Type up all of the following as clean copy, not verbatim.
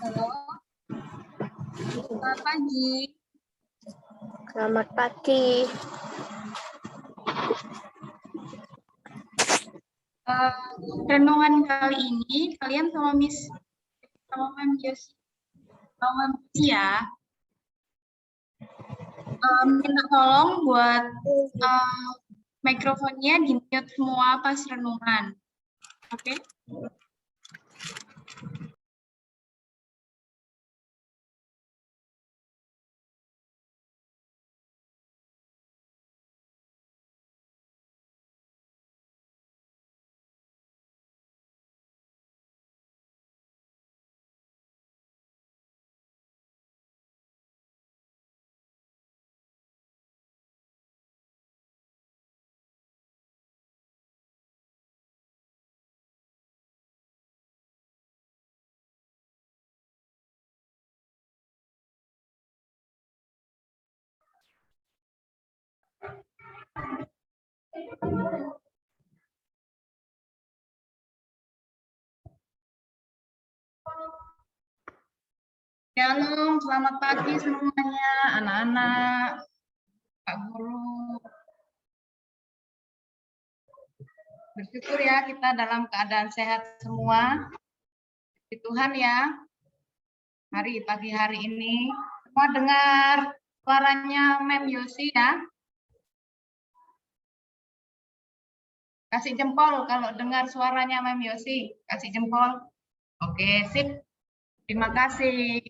Halo, selamat pagi. Selamat pagi. Renungan kali ini kalian sama Mem Yos, sama Mem ya. Minta tolong buat mikrofonnya di-mute semua pas renungan. Oke? Shalom, selamat pagi semuanya, anak-anak, Pak Guru. Bersyukur ya kita dalam keadaan sehat semua. Puji Tuhan ya. Hari pagi hari ini semua dengar suaranya Mem Yosi ya. Kasih jempol kalau dengar suaranya Mem Yosi, kasih jempol. Oke, sip. Terima kasih.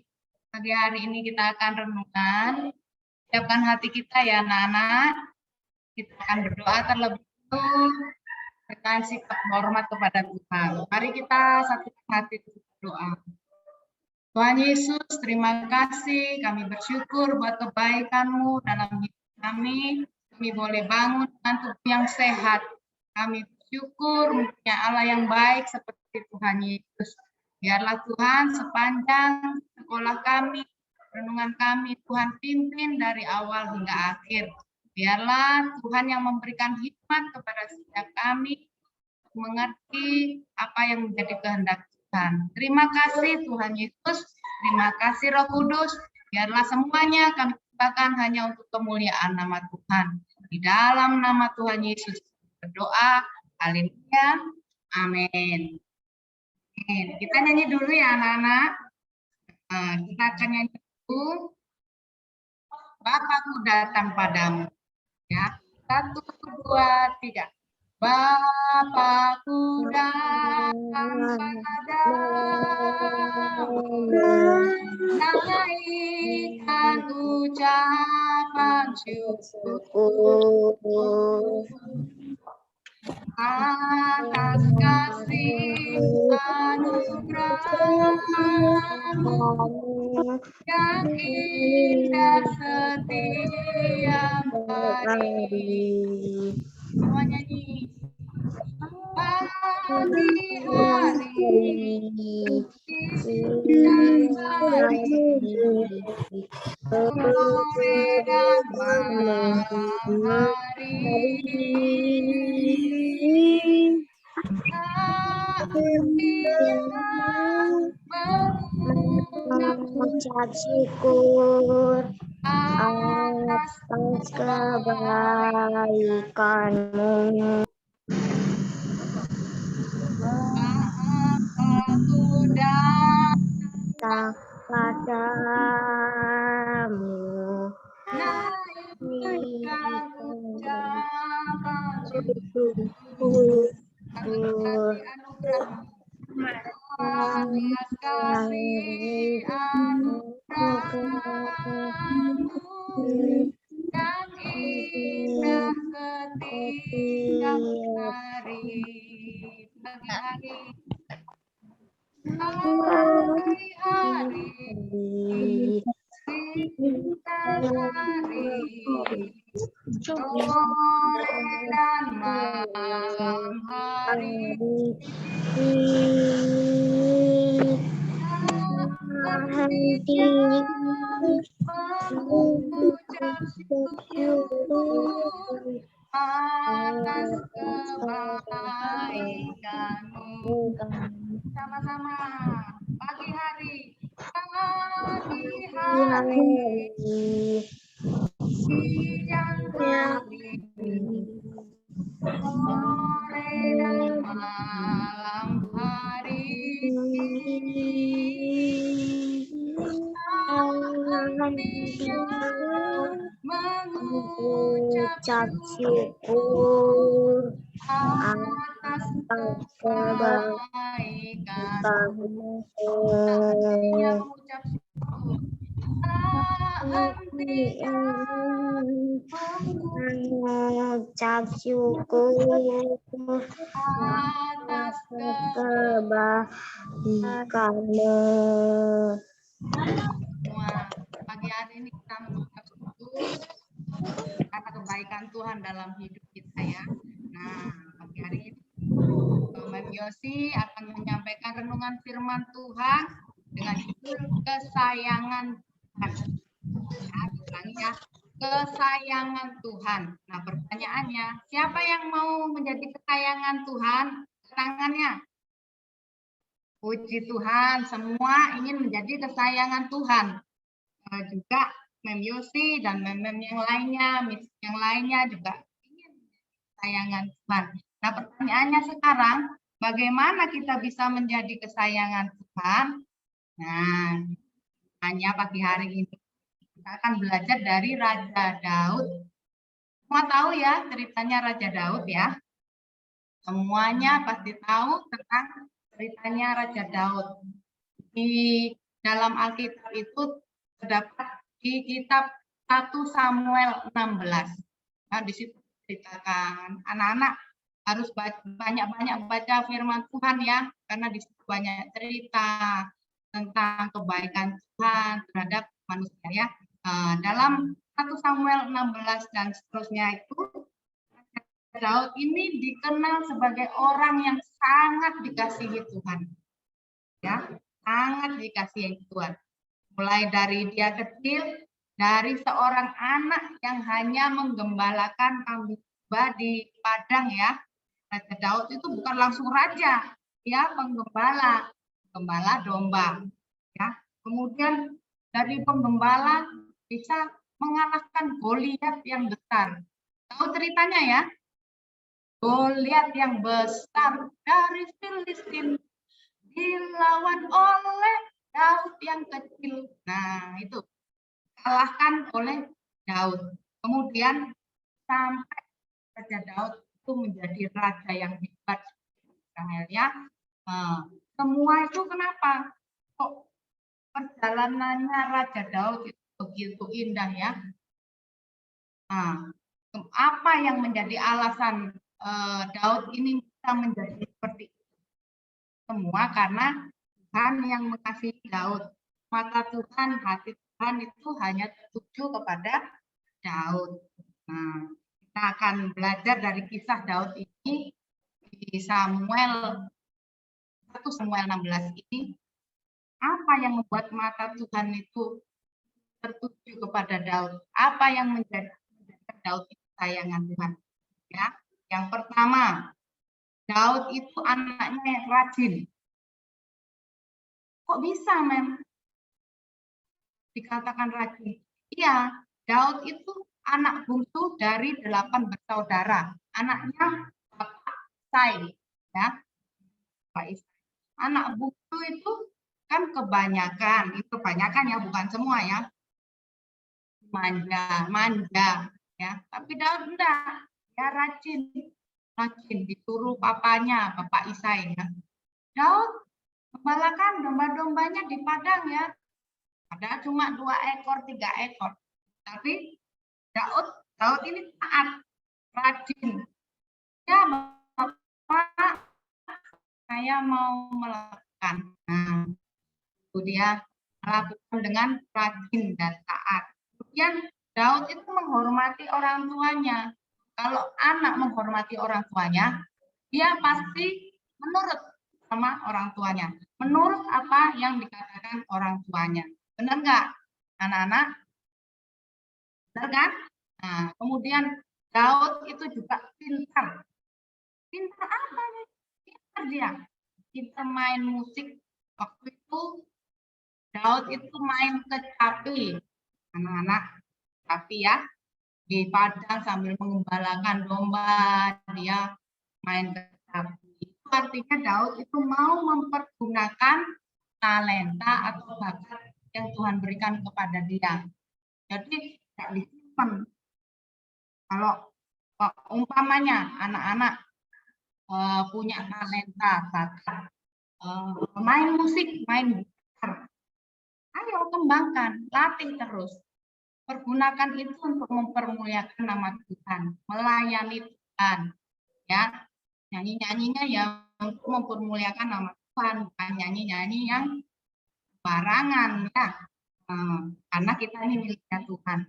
Pagi hari ini kita akan renungan. Siapkan hati kita ya anak-anak. Kita akan berdoa terlebih dahulu. Kasih hormat kepada Tuhan. Mari kita satukan hati untuk berdoa. Tuhan Yesus, terima kasih. Kami bersyukur buat kebaikan-Mu dalam hidup kami. Kami boleh bangun dengan tubuh yang sehat. Kami bersyukur mempunyai Allah yang baik seperti Tuhan Yesus. Biarlah Tuhan sepanjang sekolah kami, renungan kami, Tuhan pimpin dari awal hingga akhir. Biarlah Tuhan yang memberikan hikmat kepada setiap kami, mengerti apa yang menjadi kehendak Tuhan. Terima kasih Tuhan Yesus, terima kasih Roh Kudus. Biarlah semuanya kami lakukan hanya untuk kemuliaan nama Tuhan. Di dalam nama Tuhan Yesus berdoa. Haleluya. Amin. Kita nyanyi dulu ya anak-anak. Kita akan nyanyi dulu. Bapakku datang padamu. Ya, 1, 2, 3. Bapakku datang padamu, naikkan ucapan syukur atas kasih anugerah-Mu yang indah setiap hari. Semua nyanyi. Pagi hari, siang hari, sore dan malam hari. Mengucap syukur atas kebaikan-Mu. Bapakku datang padamu, naikkan ucapan syukur atas kasih anugerah-Mu yang indah setiap hari. Pagi hari, siang hari, sore dan malam hari. Mengucap syukur atas kebaikan-Mu. Sama-sama. Pagi hari, pagi hari, hari, siang hari, sore dan malam hari. Mengucap Ucap syukur atas kebaikan. kamu. Artinya mengucap syukur. Artinya Mengucap syukur atas kebaikanmu. semua. Pagi hari ini kita mengucap syukur karena kebaikan Tuhan dalam hidup kita ya. Nah, pagi hari ini Mem Yosi akan menyampaikan renungan firman Tuhan dengan judul kesayangan Tuhan. Ya, ulangi ya. Kesayangan Tuhan. Nah, pertanyaannya, siapa yang mau menjadi kesayangan Tuhan? Tangannya. Puji Tuhan, semua ingin menjadi kesayangan Tuhan. Juga Mem Yosi dan mem-mem yang lainnya, miss yang lainnya juga ingin menjadi kesayangan Tuhan. Nah, pertanyaannya sekarang, bagaimana kita bisa menjadi kesayangan Tuhan? Nah, hanya pagi hari ini kita akan belajar dari Raja Daud. Semua tahu ya ceritanya Raja Daud ya? Semuanya pasti tahu tentang ceritanya Raja Daud. Di dalam Alkitab itu terdapat di kitab 1 Samuel 16. Nah, di situ ceritakan anak-anak harus banyak-banyak baca firman Tuhan ya, karena di situ banyak cerita tentang kebaikan Tuhan terhadap manusia ya. Dalam 1 Samuel 16 dan seterusnya itu Daud ini dikenal sebagai orang yang sangat dikasihi Tuhan. Ya, sangat dikasihi Tuhan. Mulai dari dia kecil, dari seorang anak yang hanya menggembalakan kambing domba di padang ya. Raja Daud itu bukan langsung raja, dia penggembala, gembala domba. Ya, kemudian dari penggembala bisa mengalahkan Goliat yang besar. Tahu ceritanya ya? Goliat yang besar dari Filistin dilawan oleh Daud yang kecil. Nah, itu kalahkan oleh Daud. Kemudian sampai Raja Daud itu menjadi raja yang hebat Israel ya. Semua itu kenapa? Kok perjalanannya Raja Daud itu begitu indah ya? Nah, apa yang menjadi alasan Daud ini bisa menjadi seperti itu? Semua karena Tuhan yang mengasihi Daud. Mata Tuhan, hati Tuhan itu hanya tertuju kepada Daud. Nah, kita akan belajar dari kisah Daud ini di Samuel 1 Samuel 16 ini. Apa yang membuat mata Tuhan itu tertuju kepada Daud? Apa yang menjadikan Daud itu sayangan Tuhan? Ya, yang pertama, Daud itu anaknya yang rajin. Kok bisa, Mem? Dikatakan rajin. Iya, Daud itu anak bungsu dari 8 bersaudara. Anaknya Bapak Isai, ya. Bapak Isai. Anak bungsu itu kan kebanyakan ya, bukan semua ya. Manja, ya. Tapi Daud enggak, ya rajin disuruh papanya, Bapak Isai ya. Daud gembalakan domba-dombanya di padang ya. Ada cuma 2 ekor, 3 ekor. Tapi Daud ini taat, rajin. Ya, Bapak, saya mau melakukan. Nah, itu dia melakukan dengan rajin dan taat. Kemudian Daud itu menghormati orang tuanya. Kalau anak menghormati orang tuanya, dia pasti menurut sama orang tuanya. Menurut apa yang dikatakan orang tuanya. Benar nggak, anak-anak? Benar kan? Nah, kemudian Daud itu juga pintar. Pintar apa nih? Pintar dia. Pintar main musik. Waktu itu Daud itu main kecapi, anak-anak kecapi ya, di padang sambil mengembalakan domba, dia main kecapi. Itu artinya Daud itu mau mempergunakan talenta atau bakat yang Tuhan berikan kepada dia. Jadi tidak disimpan. Kalau umpamanya anak-anak punya talenta, bakat, main musik, main gitar, ayo kembangkan, latih terus. Pergunakan itu untuk mempermuliakan nama Tuhan, melayani Tuhan, ya. Nyanyi-nyanyinya yang untuk mempermuliakan nama Tuhan, bukan nyanyi-nyanyi yang barangan, ya. Karena kita ini miliknya Tuhan.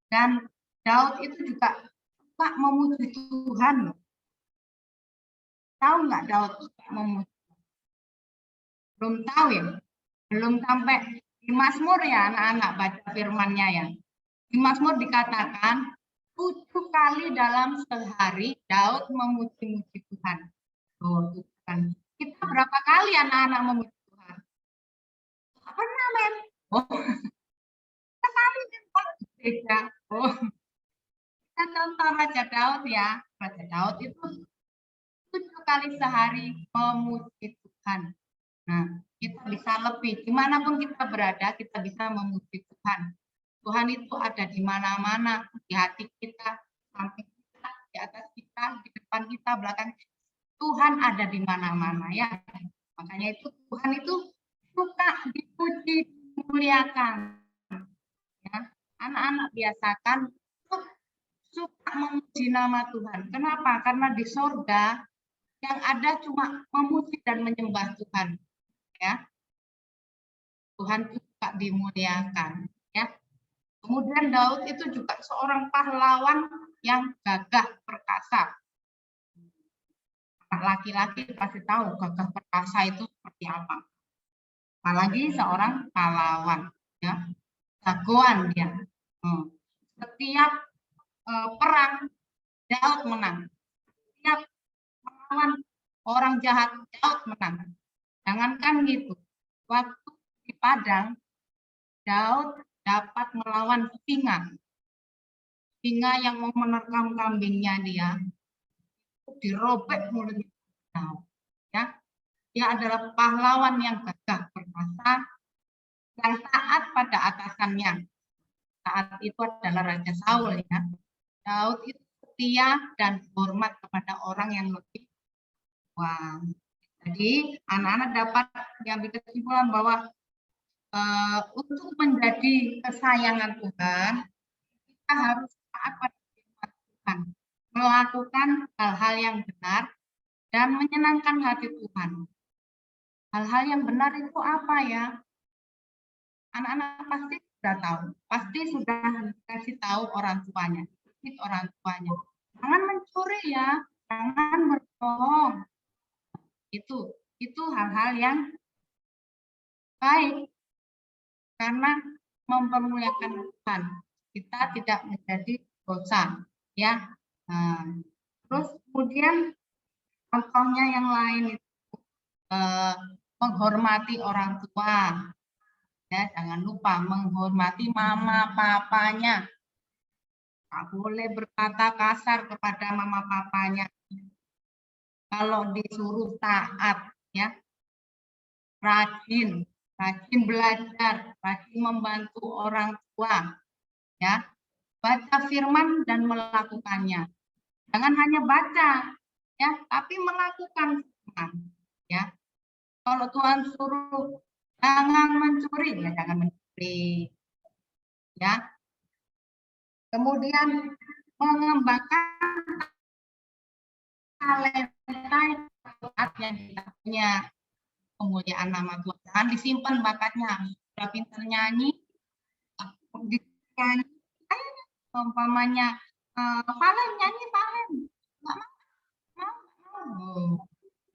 Dan Daud itu juga suka memuji Tuhan. Tahu nggak Daud suka memuji? Belum tahu ya? Belum sampai di Mazmur ya anak-anak baca firman-Nya ya. Di Mazmur dikatakan 7 kali dalam sehari Daud memuji-muji Tuhan. Oh, Tuhan. Kita berapa kali anak-anak memuji Tuhan? Tidak pernah, men. Oh, sekali beda. Oh, kita contoh Raja Daud ya. Raja Daud itu 7 kali sehari memuji Tuhan. Nah, kita bisa lebih. Dimanapun kita berada, kita bisa memuji Tuhan. Tuhan itu ada di mana-mana, di hati kita, samping kita, di atas kita, di depan kita, belakang kita. Tuhan ada di mana-mana ya. Makanya itu Tuhan itu suka dipuji, dimuliakan. Ya. Anak-anak biasakan suka memuji nama Tuhan. Kenapa? Karena di sorga yang ada cuma memuji dan menyembah Tuhan. Ya, Tuhan juga dimuliakan. Ya. Kemudian Daud itu juga seorang pahlawan yang gagah perkasa. Laki-laki pasti tahu gagah perkasa itu seperti apa. Apalagi seorang pahlawan, ya, jagoan dia. Setiap perang Daud menang. Setiap melawan orang jahat Daud menang. Jangankan gitu, waktu di Padang Daud dapat melawan singa. Singa yang mau menerkam kambingnya dia, dirobek mulutnya. Ya, dia adalah pahlawan yang gagah perkasa, yang taat pada atasannya. Saat itu adalah Raja Saul ya. Daud itu setia dan hormat kepada orang yang lebih tua. Jadi anak-anak dapat mengambil kesimpulan bahwa untuk menjadi kesayangan Tuhan, kita harus taat pada firman Tuhan, melakukan hal-hal yang benar dan menyenangkan hati Tuhan. Hal-hal yang benar itu apa ya? Anak-anak pasti sudah tahu, pasti sudah dikasih tahu orang tuanya, orang tuanya. Jangan mencuri ya, jangan berbohong. Itu hal-hal yang baik karena mempermuliakan Tuhan. Kita tidak menjadi dosa, ya. Terus kemudian contohnya yang lain itu menghormati orang tua. Ya, jangan lupa menghormati mama papanya. Tak boleh berkata kasar kepada mama papanya. Kalau disuruh taat, ya, rajin belajar, rajin membantu orang tua, ya, baca firman dan melakukannya. Jangan hanya baca, ya, tapi melakukan firman, ya. Kalau Tuhan suruh jangan mencuri, ya jangan mencuri, ya. Kemudian mengembangkan talenta yang kita punya, kemuliaan nama Tuhan. Jangan disimpan bakatnya. Sudah pintar nyanyi, umpamanya Valen nyanyi Valen, nggak mau.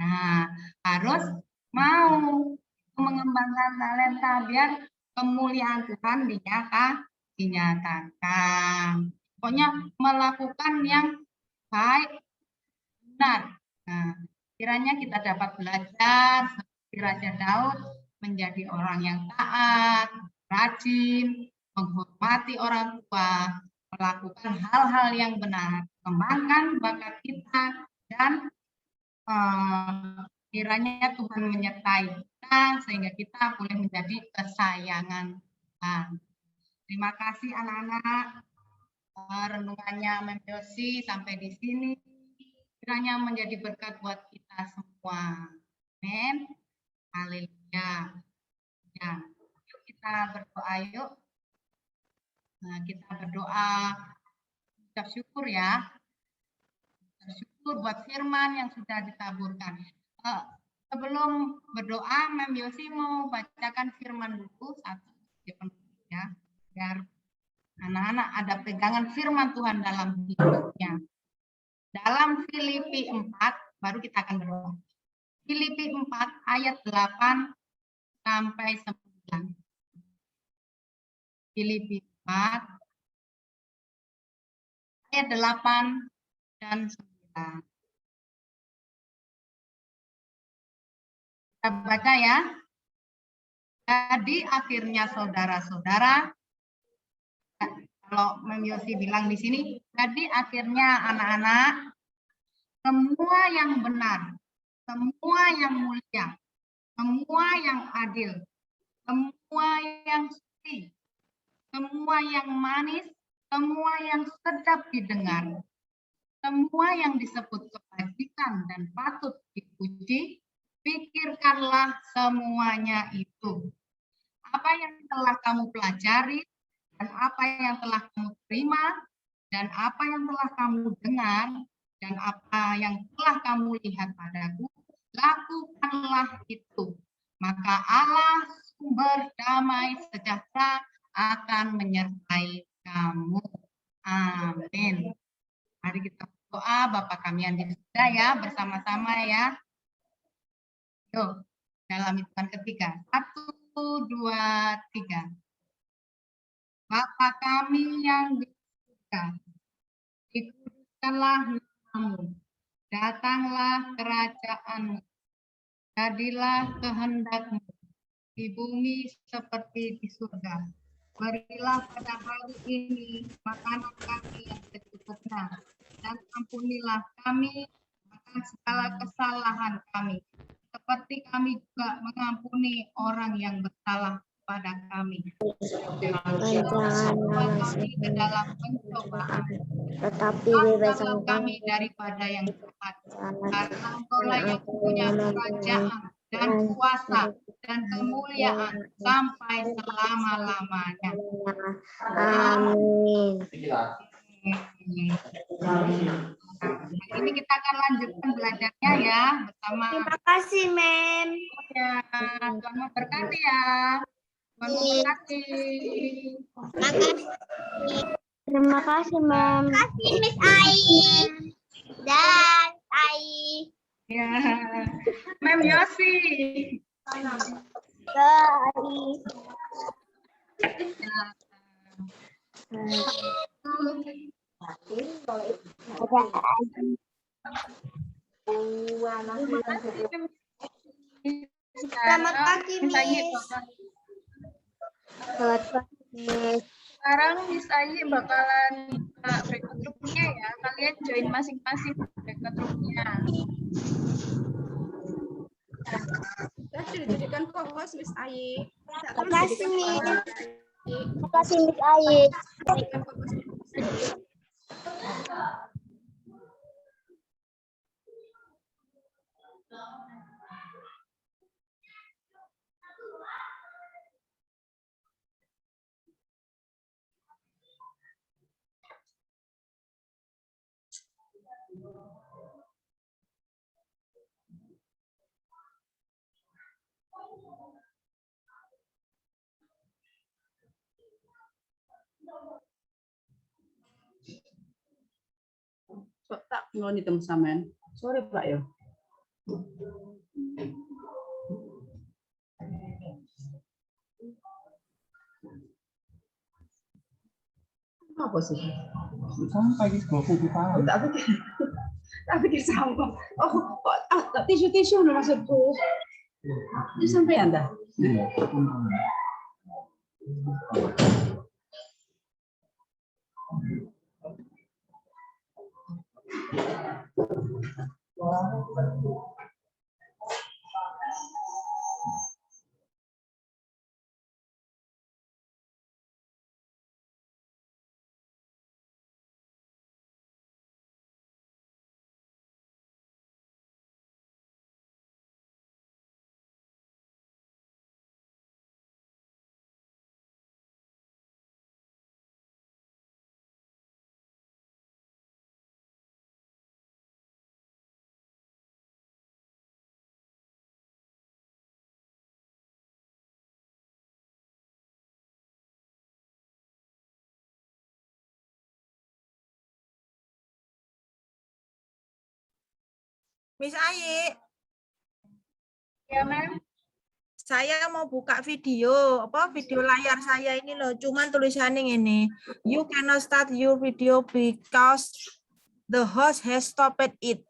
Nah, harus mau mengembangkan talenta biar kemuliaan Tuhan dinyatakan. Pokoknya melakukan yang baik, benar. Nah, kiranya kita dapat belajar seperti Raja Daud menjadi orang yang taat, rajin, menghormati orang tua, melakukan hal-hal yang benar, kembangkan bakat kita, dan kiranya Tuhan menyertai kita sehingga kita boleh menjadi kesayangan Tuhan. Terima kasih anak-anak. Renungannya Mem Yosi sampai di sini. Kiranya menjadi berkat buat kita semua. Amin. Haleluya. Ya, yuk kita berdoa yuk. Nah, kita berdoa ucap syukur ya. Bersyukur buat firman yang sudah ditaburkan. Sebelum berdoa, Mem Yosi mau bacakan firman dulu satu ya, biar anak-anak ada pegangan firman Tuhan dalam hidupnya. Dalam Filipi 4, baru kita akan berdoa. Filipi 4 ayat 8 sampai 9. Filipi 4 ayat 8 dan 9. Kita baca ya. Jadi akhirnya saudara-saudara, kalau Mem Yosi bilang di sini, jadi akhirnya anak-anak, semua yang benar, semua yang mulia, semua yang adil, semua yang suci, semua yang manis, semua yang sedap didengar, semua yang disebut kebajikan dan patut dipuji, pikirkanlah semuanya itu. Apa yang telah kamu pelajari, dan apa yang telah kamu terima, dan apa yang telah kamu dengar, dan apa yang telah kamu lihat padaku, lakukanlah itu. Maka Allah sumber damai sejahtera akan menyertai kamu. Amin. Mari kita berdoa, Bapa kami yang di surga ya, bersama-sama ya. Yuk, dalam hitungan ketiga. 1, 2, 3. Bapa kami yang di surga, dikuduskanlah namamu, datanglah kerajaanmu, jadilah kehendakmu di bumi seperti di surga. Berilah pada hari ini makanan kami yang secukupnya, dan ampunilah kami akan segala kesalahan kami, seperti kami juga mengampuni orang yang bersalah pada kami. Jangan kami ke dalam pencobaan, tetapi bebaskanlah bebaskan kami daripada yang jahat, karena Engkaulah yang punya kerajaan dan kuasa dan kemuliaan sampai selama-lamanya. Amin. Ini kita akan lanjutkan belajarnya ya bersama. Terima kasih, Mem. Ya, Tuhan memberkati ya. Tuhan memberkati. Terima kasih, Mem. Terima kasih, Miss Ai dan Ai. Ya, Mem Yosi. Selamat pagi, Miss. Selamat pagi, Miss. Sekarang Miss Ayi bakalan breakout room-nya ya. Kalian join masing-masing breakout room-nya. Sudah dijadikan co-host Miss Ayi. Terima kasih, Miss. Terima kasih, Miss Ayi. Tak ngeloni temu sampean. Sore Pak ya. Apa sih? Sampai di 20 tahun. Tak pikir sampah. Oh, kok tisu-tisu maksudku. Itu sampai Anda? Miss Ayi, Ya, Mem. saya mau buka video, video layar saya ini loh, cuman tulisannya ini, you cannot start your video because the host has stopped it.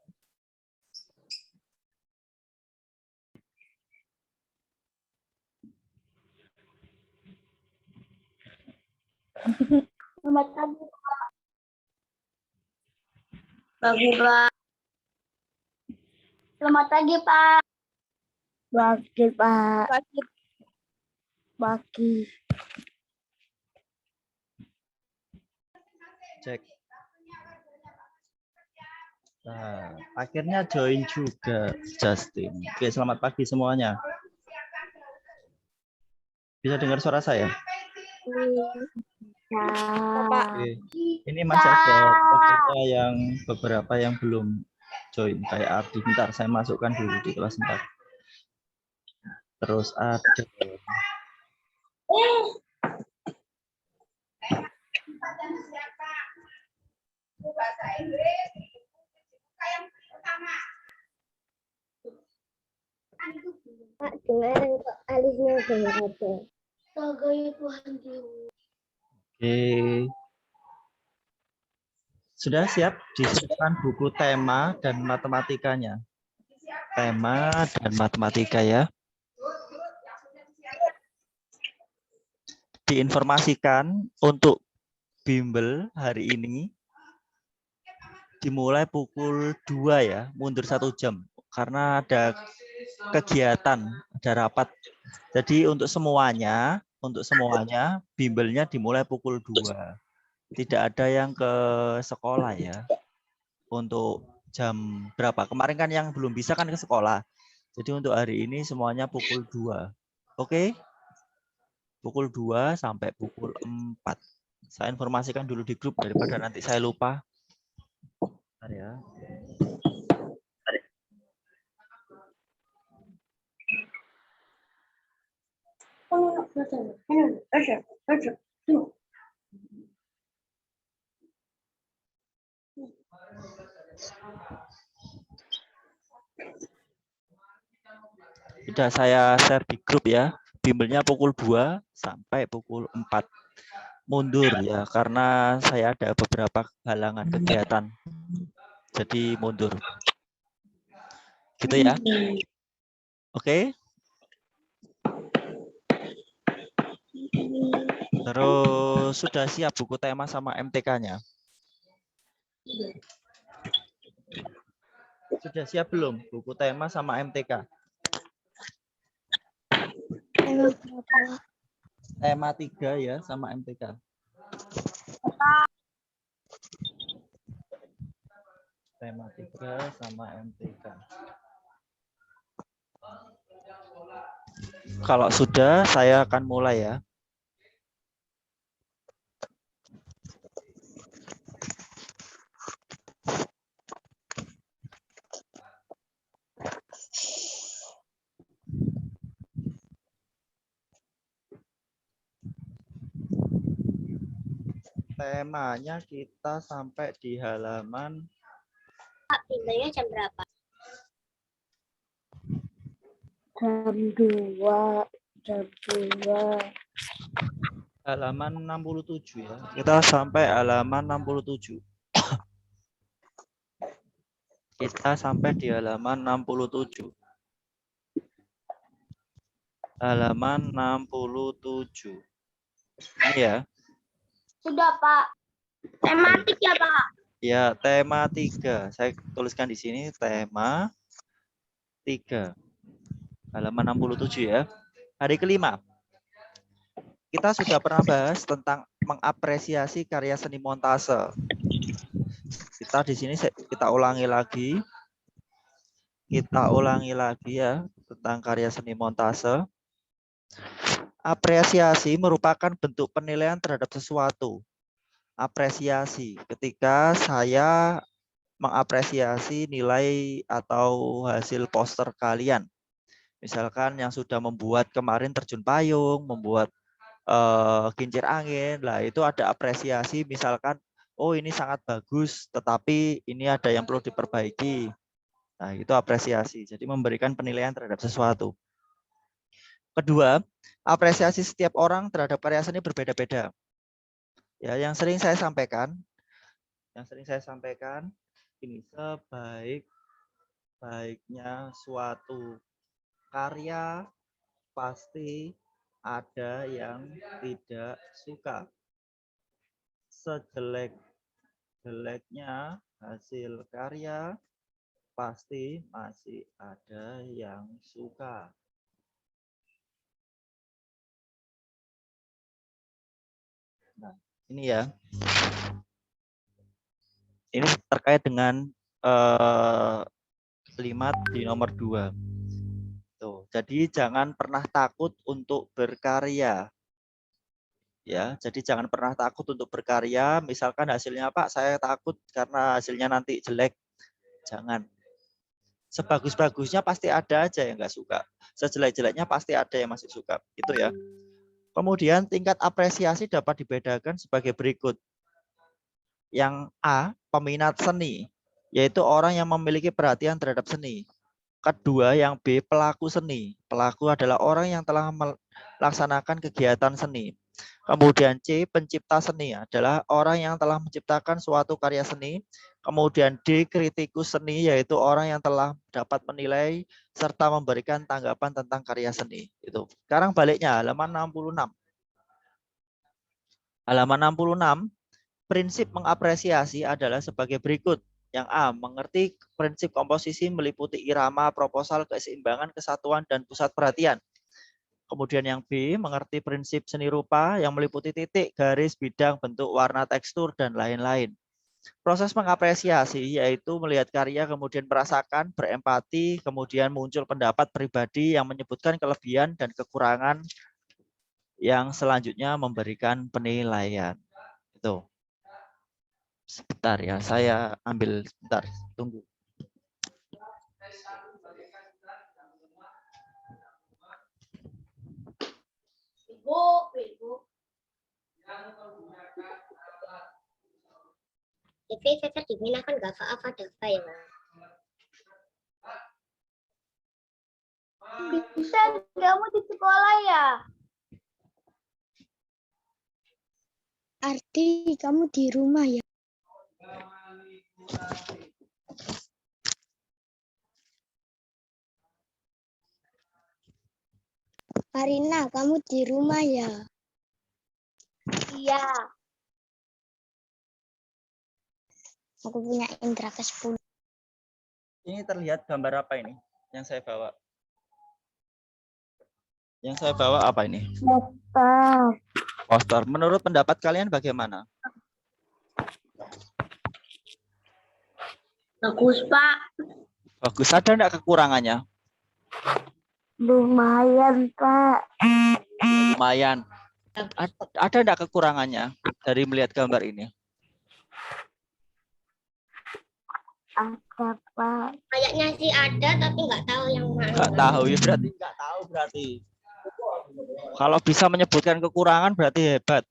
Selamat pagi, Pak. Pagi, Pak. Selamat pagi, Pak. Pagi, Pak. Pagi. Cek. Nah, akhirnya join juga Justin. Oke, selamat pagi semuanya. Bisa dengar suara saya? Oke. Ini masih ada beberapa yang belum join kayak Ardi. Bentar, saya masukkan dulu di kelas bentar. Terus ada Bahasa Inggris yang pertama. Pak, gimana kok alisnya nggak ada? Oke. Sudah siap disiapkan buku tema dan matematikanya. Tema dan matematika ya. Diinformasikan untuk bimbel hari ini dimulai pukul 2 ya, mundur 1 jam karena ada kegiatan, ada rapat. Jadi untuk semuanya bimbelnya dimulai pukul 2. Tidak ada yang ke sekolah ya. Untuk jam berapa? Kemarin kan yang belum bisa kan ke sekolah. Jadi untuk hari ini semuanya pukul 2. Oke? Pukul 2 sampai pukul 4. Saya informasikan dulu di grup daripada nanti saya lupa. Bentar ya. Sudah saya share di grup ya. Bimbelnya pukul 2 sampai pukul 4. Mundur ya, karena saya ada beberapa halangan kegiatan. Jadi mundur. Gitu ya. Oke. Terus sudah siap buku tema sama MTK-nya? Sudah siap belum buku tema sama MTK? Tema 3 ya sama MTK. Tema 3 sama MTK. Kalau sudah, saya akan mulai ya. Temanya kita sampai di halaman. Pak, bimbelnya jam berapa? Jam 2. Halaman 67 ya. Kita sampai halaman 67. Kita sampai di halaman 67. halaman 67. Ini ya. Sudah, Pak. Tematik ya, Pak. Ya, tema 3. Saya tuliskan di sini tema 3. Halaman 67 ya. Hari kelima. Kita sudah pernah bahas tentang mengapresiasi karya seni montase. Kita di sini kita ulangi lagi. Kita ulangi lagi ya tentang karya seni montase. Apresiasi merupakan bentuk penilaian terhadap sesuatu. Apresiasi ketika saya mengapresiasi nilai atau hasil poster kalian. Misalkan yang sudah membuat kemarin terjun payung, membuat kincir angin, lah itu ada apresiasi. Misalkan, oh ini sangat bagus, tetapi ini ada yang perlu diperbaiki. Nah itu apresiasi. Jadi memberikan penilaian terhadap sesuatu. Kedua, apresiasi setiap orang terhadap karya seni berbeda-beda. Ya, yang sering saya sampaikan ini sebaik-baiknya suatu karya pasti ada yang tidak suka. Sejelek-jeleknya hasil karya pasti masih ada yang suka. Nah, ini ya. Ini terkait dengan kalimat di nomor 2. Tuh, jadi jangan pernah takut untuk berkarya. Ya, jadi jangan pernah takut untuk berkarya. Misalkan hasilnya, Pak, saya takut karena hasilnya nanti jelek. Jangan. Sebagus-bagusnya pasti ada aja yang nggak suka. Sejelek-jeleknya pasti ada yang masih suka. Itu ya. Kemudian tingkat apresiasi dapat dibedakan sebagai berikut. Yang A, peminat seni, yaitu orang yang memiliki perhatian terhadap seni. Kedua, yang B, pelaku seni. Pelaku adalah orang yang telah melaksanakan kegiatan seni. Kemudian C, pencipta seni, adalah orang yang telah menciptakan suatu karya seni. Kemudian D, kritikus seni, yaitu orang yang telah dapat menilai serta memberikan tanggapan tentang karya seni. Itu. Sekarang baliknya, halaman 66. Halaman 66, prinsip mengapresiasi adalah sebagai berikut. Yang A, mengerti prinsip komposisi meliputi irama, proposal, keseimbangan, kesatuan, dan pusat perhatian. Kemudian yang B, mengerti prinsip seni rupa yang meliputi titik, garis, bidang, bentuk, warna, tekstur, dan lain-lain. Proses mengapresiasi yaitu melihat karya, kemudian merasakan, berempati, kemudian muncul pendapat pribadi yang menyebutkan kelebihan dan kekurangan yang selanjutnya memberikan penilaian. Itu. Sebentar ya, saya ambil sebentar, tunggu. Tapi saya digunakan nggak apa-apa dafa ya. Bisa kamu di sekolah ya? Arti kamu di rumah ya? Marina, kamu di rumah ya? Iya. Aku punya indra ke-10. Ini terlihat gambar apa ini yang saya bawa? Yang saya bawa apa ini? Poster. Menurut pendapat kalian bagaimana? Bagus, Pak. Bagus. Ada enggak kekurangannya? Lumayan, Pak. Lumayan. Ada enggak kekurangannya dari melihat gambar ini? Ada, Pak. Kayaknya sih ada, tapi nggak tahu yang mana. Nggak tahu ya, berarti nggak tahu berarti. Kalau bisa menyebutkan kekurangan berarti hebat.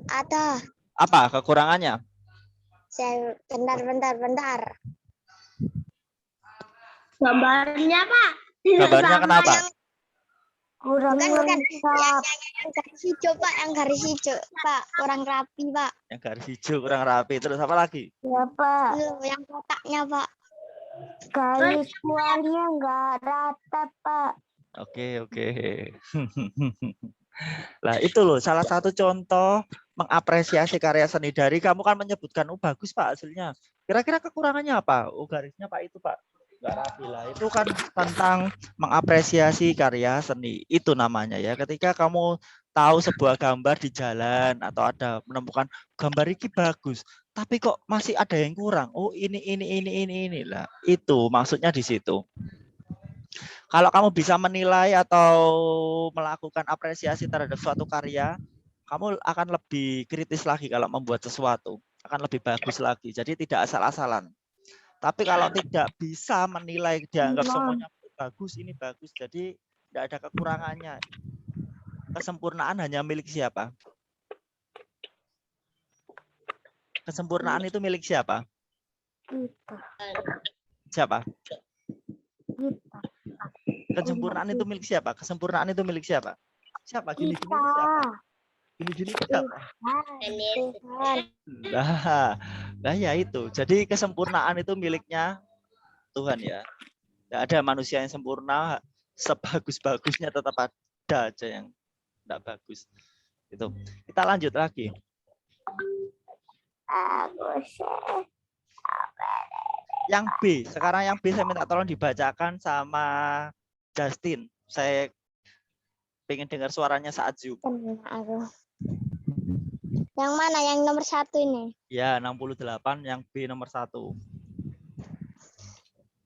Ada. Apa kekurangannya? Saya bentar. Gambarnya, Pak. Gambarnya kenapa? Kurang bukan. Yang garis hijau, Pak. Yang garis hijau, Pak. Kurang rapi, Pak. Yang garis hijau kurang rapi. Terus apa lagi? Ya, Pak. Yang kotaknya, Pak. Garis luarnya nggak rata, Pak. Oke. Lah itu loh salah satu contoh mengapresiasi karya seni dari kamu kan menyebutkan, oh bagus Pak hasilnya. Kira-kira kekurangannya apa? Oh garisnya Pak itu Pak. Enggak rapi lah. Itu kan tentang mengapresiasi karya seni. Itu namanya ya. Ketika kamu tahu sebuah gambar di jalan atau ada menemukan gambar ini bagus, tapi kok masih ada yang kurang. Oh ini lah. Itu maksudnya di situ. Kalau kamu bisa menilai atau melakukan apresiasi terhadap suatu karya, kamu akan lebih kritis lagi kalau membuat sesuatu, akan lebih bagus lagi. Jadi tidak asal-asalan. Tapi kalau tidak bisa menilai, dianggap semuanya bagus, ini bagus, jadi tidak ada kekurangannya. Kesempurnaan hanya milik siapa? Kesempurnaan itu milik siapa? Siapa? Kesempurnaan itu milik siapa? Kesempurnaan itu milik siapa? Siapa? Gini siapa? Gini siapa? Nah ya itu. Jadi kesempurnaan itu miliknya Tuhan ya. Tidak ada manusia yang sempurna, sebagus-bagusnya tetap ada aja yang tidak bagus. Itu. Kita lanjut lagi. Yang B, sekarang yang B saya minta tolong dibacakan sama Justin. Saya pengen dengar suaranya saat Zoom. Yang mana? Yang nomor 1 ini? Ya, 68 yang B nomor 1.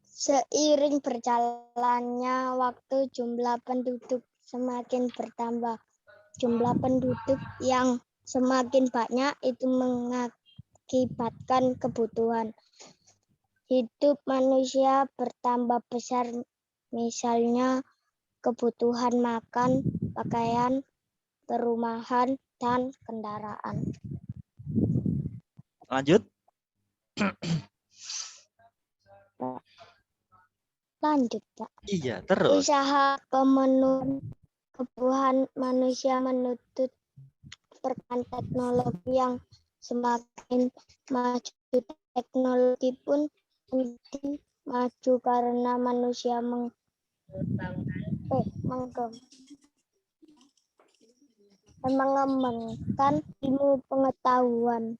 Seiring berjalannya waktu, jumlah penduduk semakin bertambah. Jumlah penduduk yang semakin banyak itu mengakibatkan kebutuhan hidup manusia bertambah besar, misalnya kebutuhan makan, pakaian, perumahan, dan kendaraan. Lanjut. Lanjut, Pak. Iya, terus. Usaha pemenuhan kebutuhan manusia menuntut peran teknologi yang semakin maju. Teknologi pun menjadi maju karena manusia mengembangkan ilmu pengetahuan.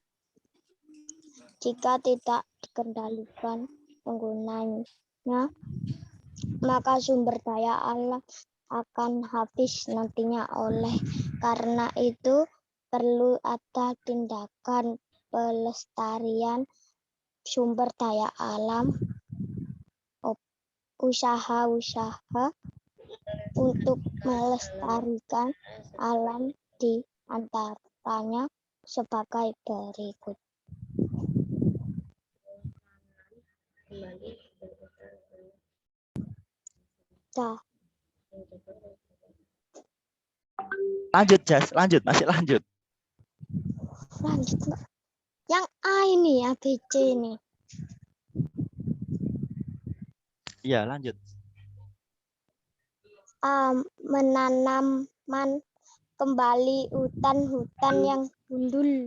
Jika tidak dikendalikan penggunanya, maka sumber daya alam akan habis nantinya. Oleh karena itu, perlu ada tindakan pelestarian sumber daya alam, usaha-usaha untuk melestarikan alam di antaranya sebagai berikut. Lanjut, Jas. Lanjut, masih lanjut. Lanjut, Mbak. Yang A ini, ABC ini. Iya, lanjut. Menanam kembali hutan-hutan yang gundul,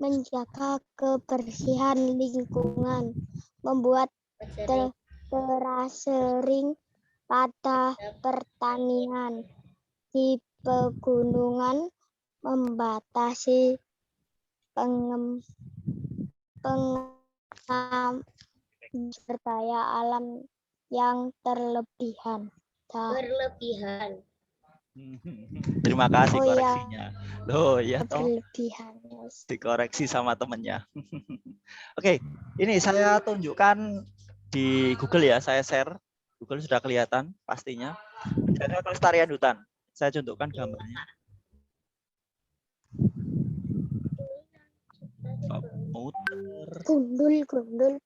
menjaga kebersihan lingkungan, membuat terasering pada pertanian di pegunungan, membatasi sumber daya alam yang berlebihan. Terima kasih Oh, iya. koreksinya. Loh, ya toh. Berlebihan. Dikoreksi sama temennya. Oke, ini saya tunjukkan di Google ya, saya share. Google sudah kelihatan pastinya. Jaga kelestarian hutan. Saya contohkan gambarnya. Muter. Gundul.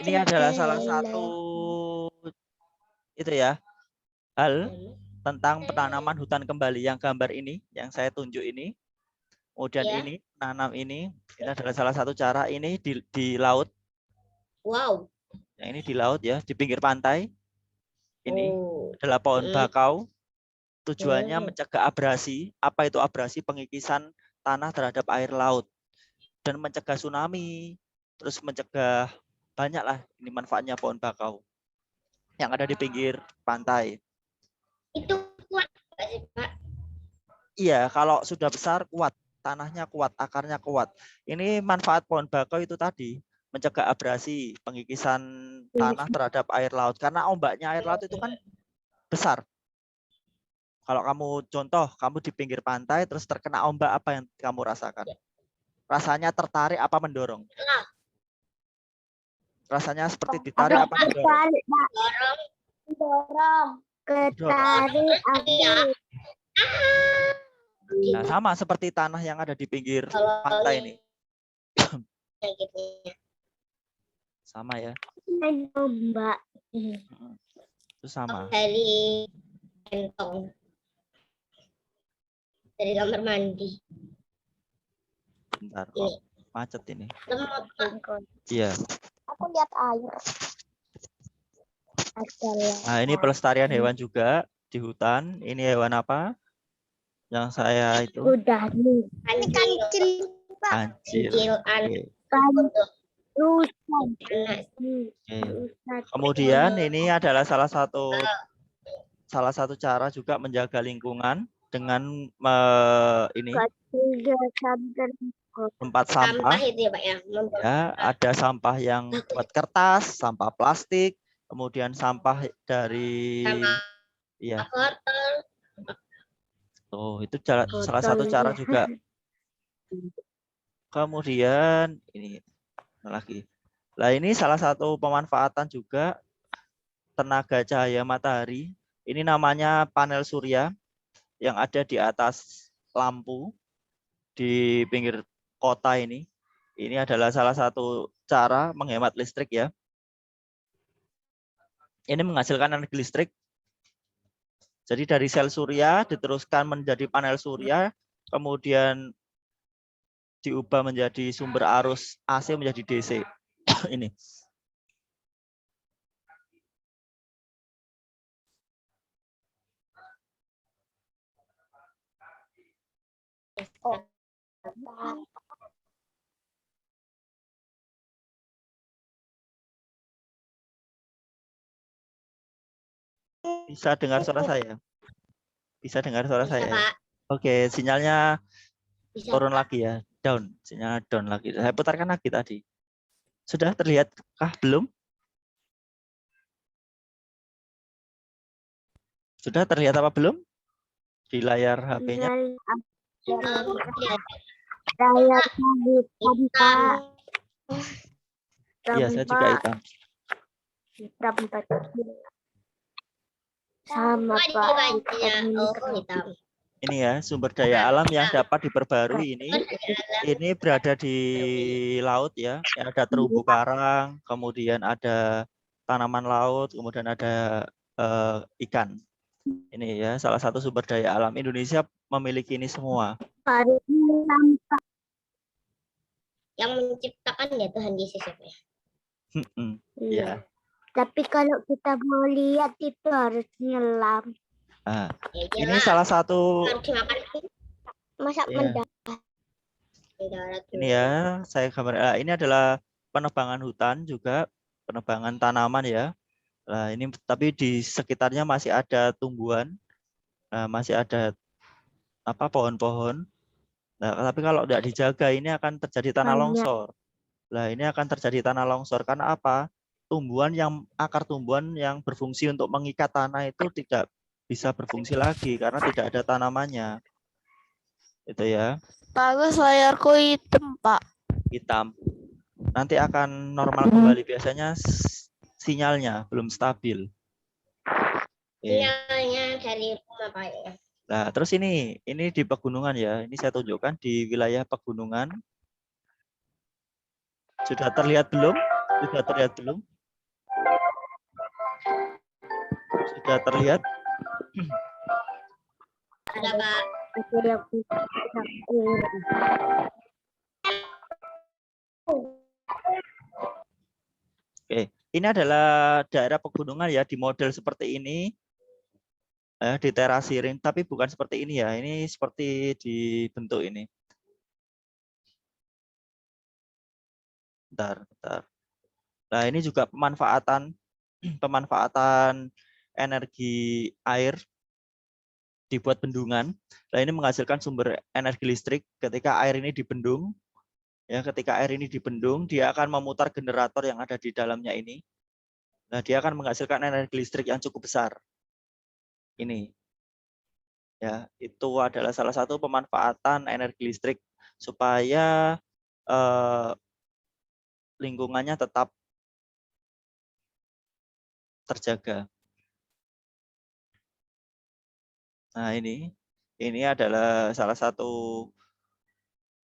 Ini adalah salah satu itu ya, hal tentang penanaman hutan kembali. Yang gambar ini, yang saya tunjuk ini. Kemudian ini, nanam ini adalah salah satu cara. Ini di laut. Wow. Yang ini di laut ya, di pinggir pantai. Ini adalah pohon bakau. Tujuannya mencegah abrasi. Apa itu abrasi? Pengikisan tanah terhadap air laut. Dan mencegah tsunami. Terus mencegah banyaklah ini manfaatnya pohon bakau yang ada di pinggir pantai. Itu kuat nggak sih, Pak? Iya, kalau sudah besar kuat, tanahnya kuat, akarnya kuat. Ini manfaat pohon bakau itu tadi, mencegah abrasi, pengikisan tanah terhadap air laut. Karena ombaknya air laut itu kan besar. Kalau kamu contoh, kamu di pinggir pantai terus terkena ombak, apa yang kamu rasakan? Rasanya tertarik apa mendorong? Rasanya seperti ditarik apa mendorong? Ketarik, Pak. Dorong. Dorong. Ketarik Iya. aku. Nah, sama seperti tanah yang ada di pinggir Kalau pantai ini. kayak gitu. Sama ya. Mbak. Itu sama. Dari kantong. Dari kamar mandi. Bentar, kok macet ini. Lemot, Pak. Iya. Aku lihat air. Nah, ini pelestarian hewan juga di hutan. Ini hewan apa? Yang saya itu Udah nih. Kancil. anjir. Kancil Oke. untuk Rusak. anak. Oke. Kemudian ini adalah salah satu cara juga menjaga lingkungan dengan ini tempat sampah. Sampah itu ya, Pak ya. Ya, ada sampah yang buat kertas, sampah plastik, kemudian sampah dari Sampah ya. kotor. Oh, itu salah satu cara juga. Kemudian ini lagi. Nah, ini salah satu pemanfaatan juga tenaga cahaya matahari. Ini namanya panel surya yang ada di atas lampu di pinggir kota ini. Ini adalah salah satu cara menghemat listrik ya. Ini menghasilkan energi listrik. Jadi dari sel surya diteruskan menjadi panel surya, kemudian diubah menjadi sumber arus AC menjadi DC. Ini. Bisa dengar suara saya? Bisa dengar suara Bisa, saya? Pak. Oke, sinyalnya Bisa. turun lagi ya, down. Sinyalnya down lagi. Saya putarkan lagi tadi. Sudah terlihat kah belum? Sudah terlihat apa belum? Di layar HP-nya? Iya, saya juga hitam. Sama Pak. Hitam. Ini ya, sumber daya alam yang dapat diperbarui ini berada di laut ya. Ada terumbu karang, kemudian ada tanaman laut, kemudian ada ikan. Ini ya, salah satu sumber daya alam. Indonesia memiliki ini semua. Yang menciptakan ya Tuhan Yesus ya, Pak ya. Ya. Tapi kalau kita mau lihat itu harus nyelam. Nah, Ya, ini jelas. salah satu Harus dimakan. Masa ya. Mendarat. Ini ya, saya gambar. Ini adalah penebangan hutan juga, penebangan tanaman ya. Nah, ini tapi di sekitarnya masih ada tumbuhan, masih ada apa pohon-pohon. Nah, tapi kalau tidak dijaga ini akan terjadi tanah longsor. Nah, ini akan terjadi tanah longsor karena apa? Akar tumbuhan yang berfungsi untuk mengikat tanah itu tidak bisa berfungsi lagi karena tidak ada tanamannya. Itu ya. Bagus, layarku hitam, Pak. Hitam. Nanti akan normal kembali, biasanya sinyalnya belum stabil. Sinyalnya dari rumah Pak ya. Nah, terus ini di pegunungan ya. Ini saya tunjukkan di wilayah pegunungan. Sudah terlihat belum? Sudah terlihat belum? Sudah terlihat? Ada Pak. Oke, ini adalah daerah pegunungan ya di model seperti ini. Di terasiring, tapi bukan seperti ini ya. Ini seperti dibentuk ini. Bentar. Nah, ini juga pemanfaatan energi air dibuat bendungan. Nah, ini menghasilkan sumber energi listrik. Ketika air ini dibendung, ya, ketika air ini dibendung, dia akan memutar generator yang ada di dalamnya ini. Nah, dia akan menghasilkan energi listrik yang cukup besar. Ini, ya, itu adalah salah satu pemanfaatan energi listrik supaya lingkungannya tetap terjaga. Nah, ini adalah salah satu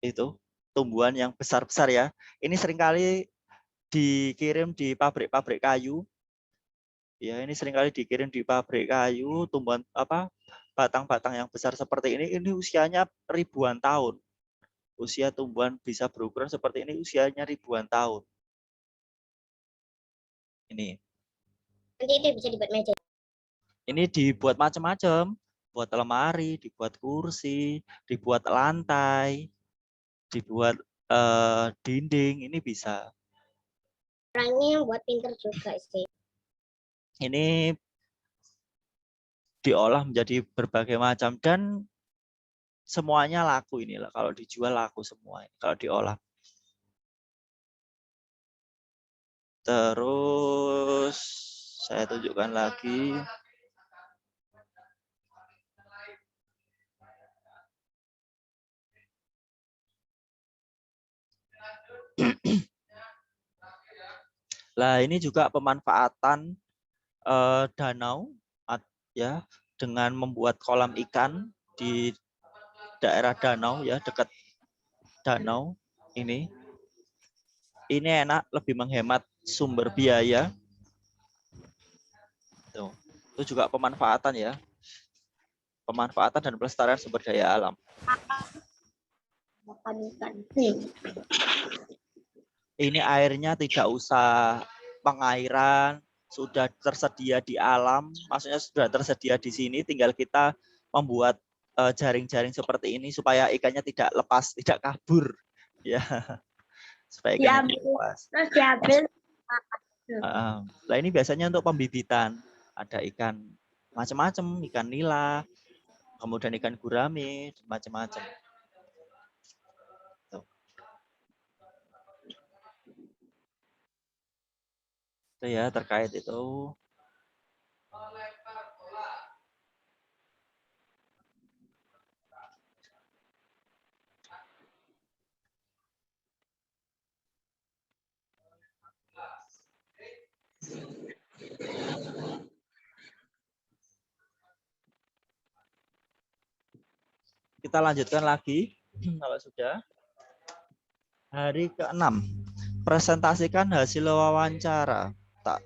itu tumbuhan yang besar-besar ya. Ini seringkali dikirim di pabrik-pabrik kayu. Ya, ini seringkali dikirim di pabrik kayu, tumbuhan batang-batang yang besar seperti ini usianya ribuan tahun. Usia tumbuhan bisa berukuran seperti ini usianya ribuan tahun. Ini. Nanti itu bisa dibuat meja. Ini dibuat macam-macam, buat lemari, dibuat kursi, dibuat lantai, dibuat dinding, ini bisa. Orangnya yang buat pinter juga sih. Ini diolah menjadi berbagai macam dan semuanya laku inilah. Kalau dijual laku semua kalau diolah. Terus saya tunjukkan lagi. Nah, ini juga pemanfaatan danau ya, dengan membuat kolam ikan di daerah danau ya, dekat danau ini. Ini enak, lebih menghemat sumber biaya. Tuh, itu juga pemanfaatan ya. Pemanfaatan dan pelestarian sumber daya alam. Ini airnya tidak usah pengairan, sudah tersedia di alam, maksudnya sudah tersedia di sini, tinggal kita membuat jaring-jaring seperti ini supaya ikannya tidak lepas, tidak kabur, ya, supaya ikannya tidak lepas. Nah, ini biasanya untuk pembibitan, ada ikan macam-macam, ikan nila, kemudian ikan gurame, macam-macam. Itu ya terkait itu. Kita lanjutkan lagi kalau sudah. Hari ke-6. Presentasikan hasil wawancara.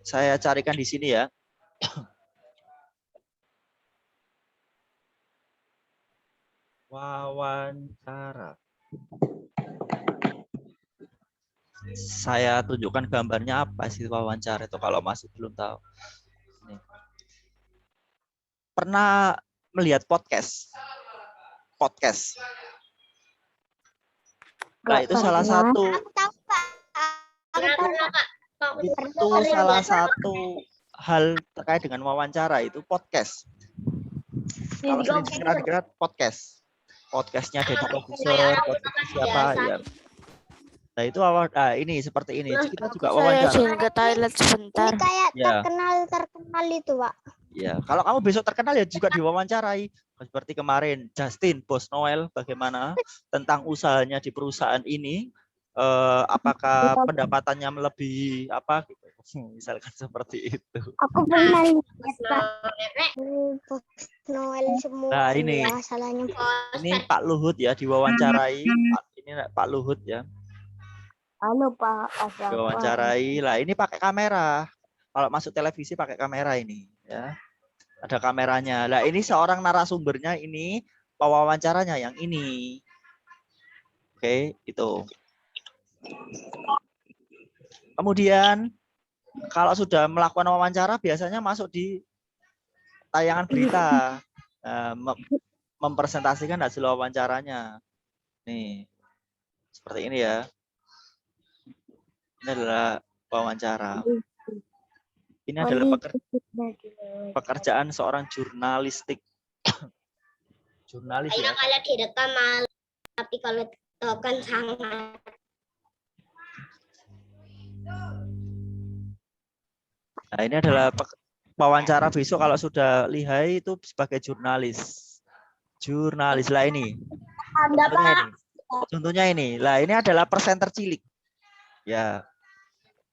Saya carikan di sini ya. Wawancara. Saya tunjukkan gambarnya apa sih wawancara itu kalau masih belum tahu. Nih. Pernah melihat podcast? Podcast. Nah, itu salah satu. Aku tahu, Pak. Aku tahu, Pak. Itu salah satu hal terkait dengan wawancara itu podcast. Kalau sering dengar podcast. Podcastnya Deddy Corbuzier, podcast siapa ya. Nah, itu ini seperti ini. Kita juga wawancara. Saya ke toilet sebentar. Ini kayak Ya. terkenal itu, Pak. Ya, kalau kamu besok terkenal ya juga diwawancarai. Seperti kemarin Justin Bos Noel, bagaimana tentang usahanya di perusahaan ini, apakah pendapatannya melebihi apa gitu, misalkan seperti itu. Aku pernah lihat, Pak. Bos Noel semua. Nah, ini. Masalahnya. Ini Pak Luhut ya diwawancarai. Ini Pak Luhut ya Halo, Pak. Ada apa? diwawancarai. Lah ini pakai kamera. Kalau masuk televisi pakai kamera ini ya. Ada kameranya. Lah ini seorang narasumbernya ini, pewawancaranya yang ini. Oke, itu. Kemudian kalau sudah melakukan wawancara biasanya masuk di tayangan berita, mempresentasikan hasil wawancaranya. Nih, seperti ini ya. Ini adalah wawancara. Ini adalah pekerjaan seorang jurnalistik. Jurnalis Ayo ya. kalau direkam malu, tapi kalau token sangat. Nah, ini adalah wawancara besok kalau sudah lihai itu sebagai jurnalis. Jurnalis lah ini. Contohnya ini. Contohnya ini. Lah ini adalah persen tercilik. Ya.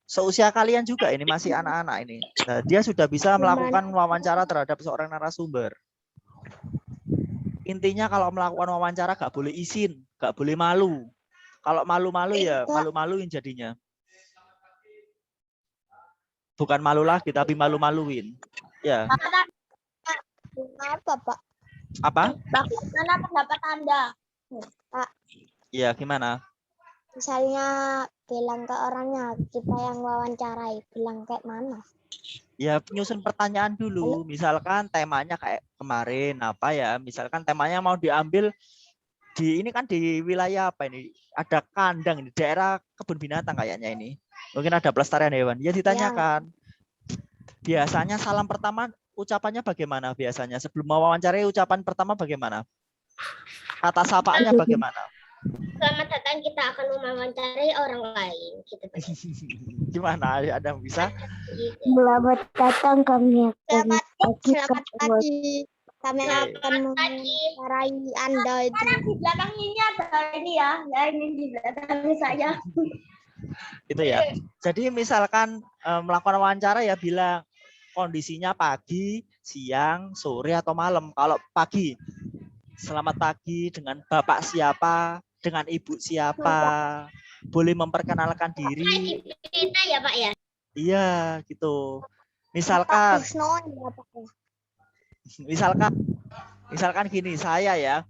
Seusia kalian juga ini masih anak-anak ini. Nah, dia sudah bisa melakukan wawancara terhadap seorang narasumber. Intinya kalau melakukan wawancara gak boleh izin, gak boleh malu. Kalau malu-malu ya malu-maluin jadinya. Bukan malu lagi tapi malu-maluin. Ya. Apa, Pak? Apa? Bagaimana pendapat Anda? Pak, Iya, gimana? misalnya bilang ke orangnya, kita yang wawancarai, bilang kayak mana? Ya, penyusun pertanyaan dulu. Misalkan temanya kayak kemarin apa ya? Misalkan temanya mau diambil di ini kan di wilayah apa ini? Ada kandang di daerah kebun binatang kayaknya ini. Mungkin ada pelestarian hewan. Ya ditanyakan. Biasanya salam pertama ucapannya bagaimana biasanya? Sebelum mewawancarai ucapan pertama bagaimana? Kata sapaannya bagaimana? Selamat datang, kita akan mewawancarai orang lain. Gitu. Gimana? Ada yang bisa? Selamat datang kami. Selamat pagi. Kami Oke. akan mewawancarai Anda itu. Di belakang ini ada ini ya. Ya ini di belakang saya. Itu ya. Jadi misalkan melakukan wawancara ya bilang kondisinya pagi, siang, sore atau malam. Kalau pagi, selamat pagi dengan Bapak siapa, dengan Ibu siapa, boleh memperkenalkan diri. Cerita ya Pak ya. Iya, gitu. Misalkan misalkan gini, saya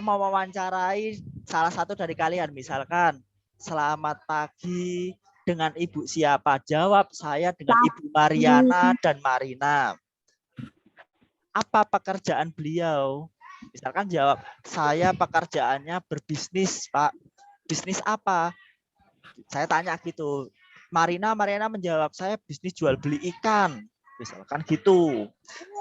mau mewawancarai salah satu dari kalian. Misalkan, selamat pagi dengan Ibu siapa? Jawab, saya dengan Ibu Mariana dan Marina. Apa pekerjaan beliau? Misalkan jawab, saya pekerjaannya berbisnis, Pak. Bisnis apa? Saya tanya gitu. Marina menjawab, saya bisnis jual beli ikan. Misalkan gitu.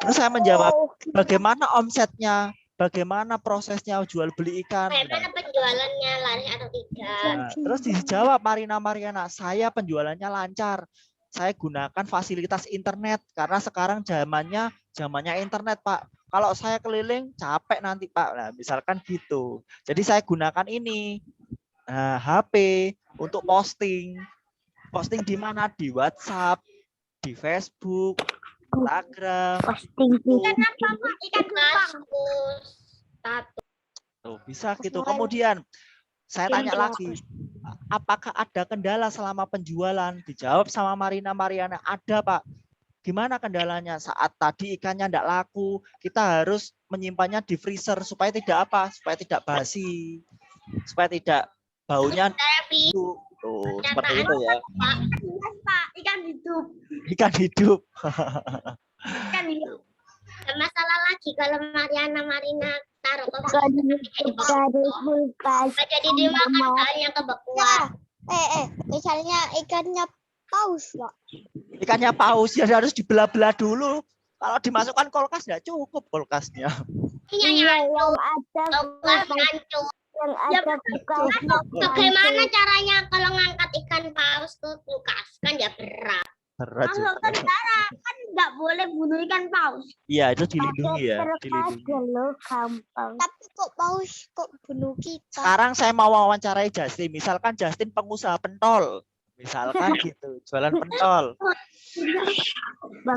Terus saya menjawab, bagaimana omsetnya? Bagaimana prosesnya jual beli ikan? Bagaimana penjualannya, laris atau tidak? Nah, terus dijawab Mariana, saya penjualannya lancar. Saya gunakan fasilitas internet karena sekarang zamannya internet, Pak. Kalau saya keliling capek nanti, Pak. Nah, misalkan gitu. Jadi saya gunakan ini. Nah, HP untuk posting. Posting di mana? Di WhatsApp, di Facebook, Instagram. Ikan apa, Pak? Ikan Tuh, bisa gitu. Kemudian saya tanya lagi, apakah ada kendala selama penjualan? Dijawab sama Mariana, ada Pak. Gimana kendalanya? Saat tadi ikannya tidak laku, kita harus menyimpannya di freezer supaya tidak apa? Supaya tidak basi, supaya tidak baunya busuk. Tuh, seperti itu ya. Pak, ikan hidup. Ikan hidup. Ikan hidup. Masalah lagi kalau Marina taruh ke jadi dimakan soalnya kebekuan. Misalnya ikannya paus, Pak. Ikannya paus ya harus dibelah-belah dulu. Kalau dimasukkan kulkas nggak cukup kulkasnya. Iya, yang ada yang ada bagaimana caranya kalau ngangkat ikan paus ke kulkas? Kan ya berat. Berat juga. Kan nggak boleh bunuh ikan paus. Iya, itu dilindungi ya, dilindungi. Tapi kok paus kok bunuh kita? Sekarang saya mau wawancarai Justin. Misalkan Justin pengusaha pentol. Misalkan gitu, jualan pentol.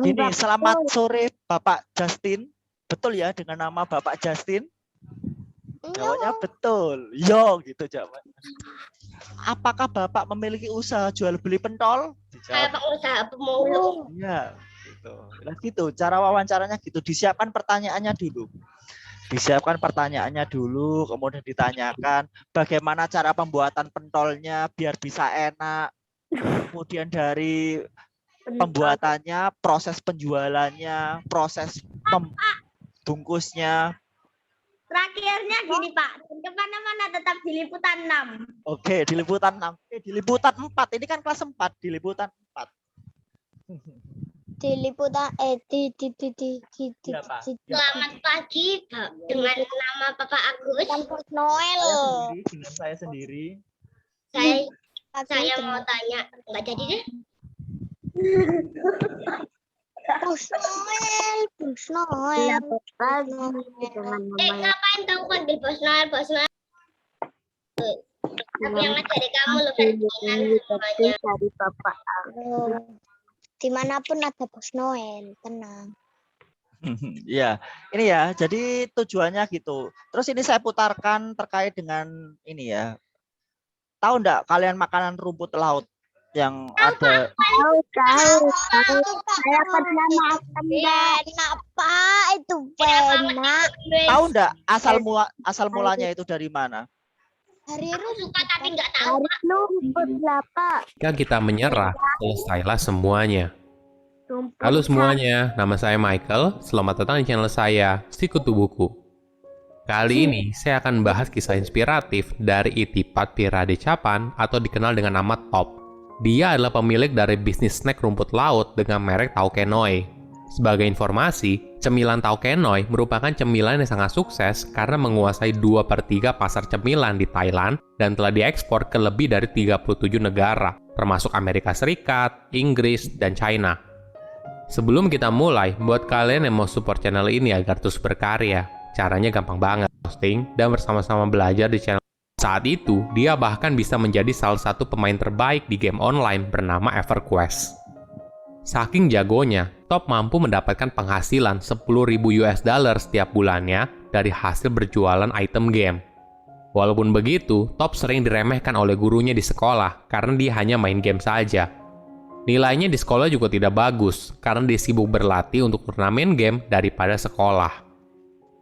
Ini selamat sore Bapak Justin. Betul ya dengan nama Bapak Justin? Jawabnya betul. Yo gitu jawabannya. Apakah Bapak memiliki usaha jual beli pentol? Kayak pengusaha pemulung. Iya, gitu. Nah, gitu. Cara wawancaranya gitu. Disiapkan pertanyaannya dulu. Kemudian ditanyakan bagaimana cara pembuatan pentolnya biar bisa enak. Kemudian dari pembuatannya, proses penjualannya, proses bungkusnya. Terakhirnya gini Pak, kemana-mana tetap di liputan 6. Oke, di liputan 6. Di liputan 4. Ini kan kelas 4, di liputan 4. di liputan Selamat pagi dengan nama Bapak Agus. Kampus Noel. Dengan saya sendiri. Saya mau tanya, nggak jadi deh. Bos Noel, Bos Noel. Ngapain kamu panggil Bos Noel, Bos Noel? Aku yang ngajari kamu loh, Ferdinand semuanya. Dari Bapak dimanapun ada Bos Noel, tenang. Ya, ini ya. Jadi tujuannya gitu. Terus ini saya putarkan terkait dengan ini ya. Tahu enggak kalian makanan rumput laut yang ada? Tahu. Saya pernah makan enak, Pak. Itu enak. Tahu enggak asal mulanya itu dari mana? Hari Aku suka tapi nggak tahu. rumput lah, Pak. Jika kita menyerah, selesailah semuanya. Halo semuanya, nama saya Michael. Selamat datang di channel saya, Sikutu Buku. Kali ini saya akan bahas kisah inspiratif dari Itipat Pirade Capan atau dikenal dengan nama Top. Dia adalah pemilik dari bisnis snack rumput laut dengan merek Tauke Noi. Sebagai informasi, cemilan Tauke Noi merupakan cemilan yang sangat sukses karena menguasai 2/3 pasar cemilan di Thailand dan telah diekspor ke lebih dari 37 negara, termasuk Amerika Serikat, Inggris, dan China. Sebelum kita mulai, buat kalian yang mau support channel ini agar terus berkarya, caranya gampang banget, posting dan bersama-sama belajar di channel. Saat itu, dia bahkan bisa menjadi salah satu pemain terbaik di game online bernama EverQuest. Saking jagonya, Top mampu mendapatkan penghasilan $10.000 setiap bulannya dari hasil berjualan item game. Walaupun begitu, Top sering diremehkan oleh gurunya di sekolah karena dia hanya main game saja. Nilainya di sekolah juga tidak bagus karena dia sibuk berlatih untuk turnamen game daripada sekolah.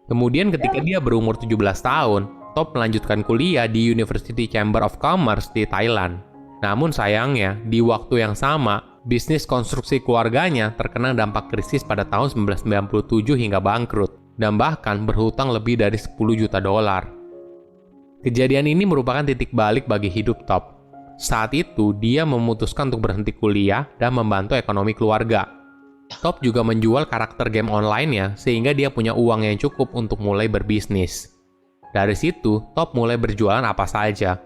Kemudian ketika dia berumur 17 tahun, Top melanjutkan kuliah di University Chamber of Commerce di Thailand. Namun sayangnya, di waktu yang sama, bisnis konstruksi keluarganya terkena dampak krisis pada tahun 1997 hingga bangkrut, dan bahkan berhutang lebih dari $10 juta. Kejadian ini merupakan titik balik bagi hidup Top. Saat itu, dia memutuskan untuk berhenti kuliah dan membantu ekonomi keluarga. Top juga menjual karakter game online-nya sehingga dia punya uang yang cukup untuk mulai berbisnis. Dari situ, Top mulai berjualan apa saja.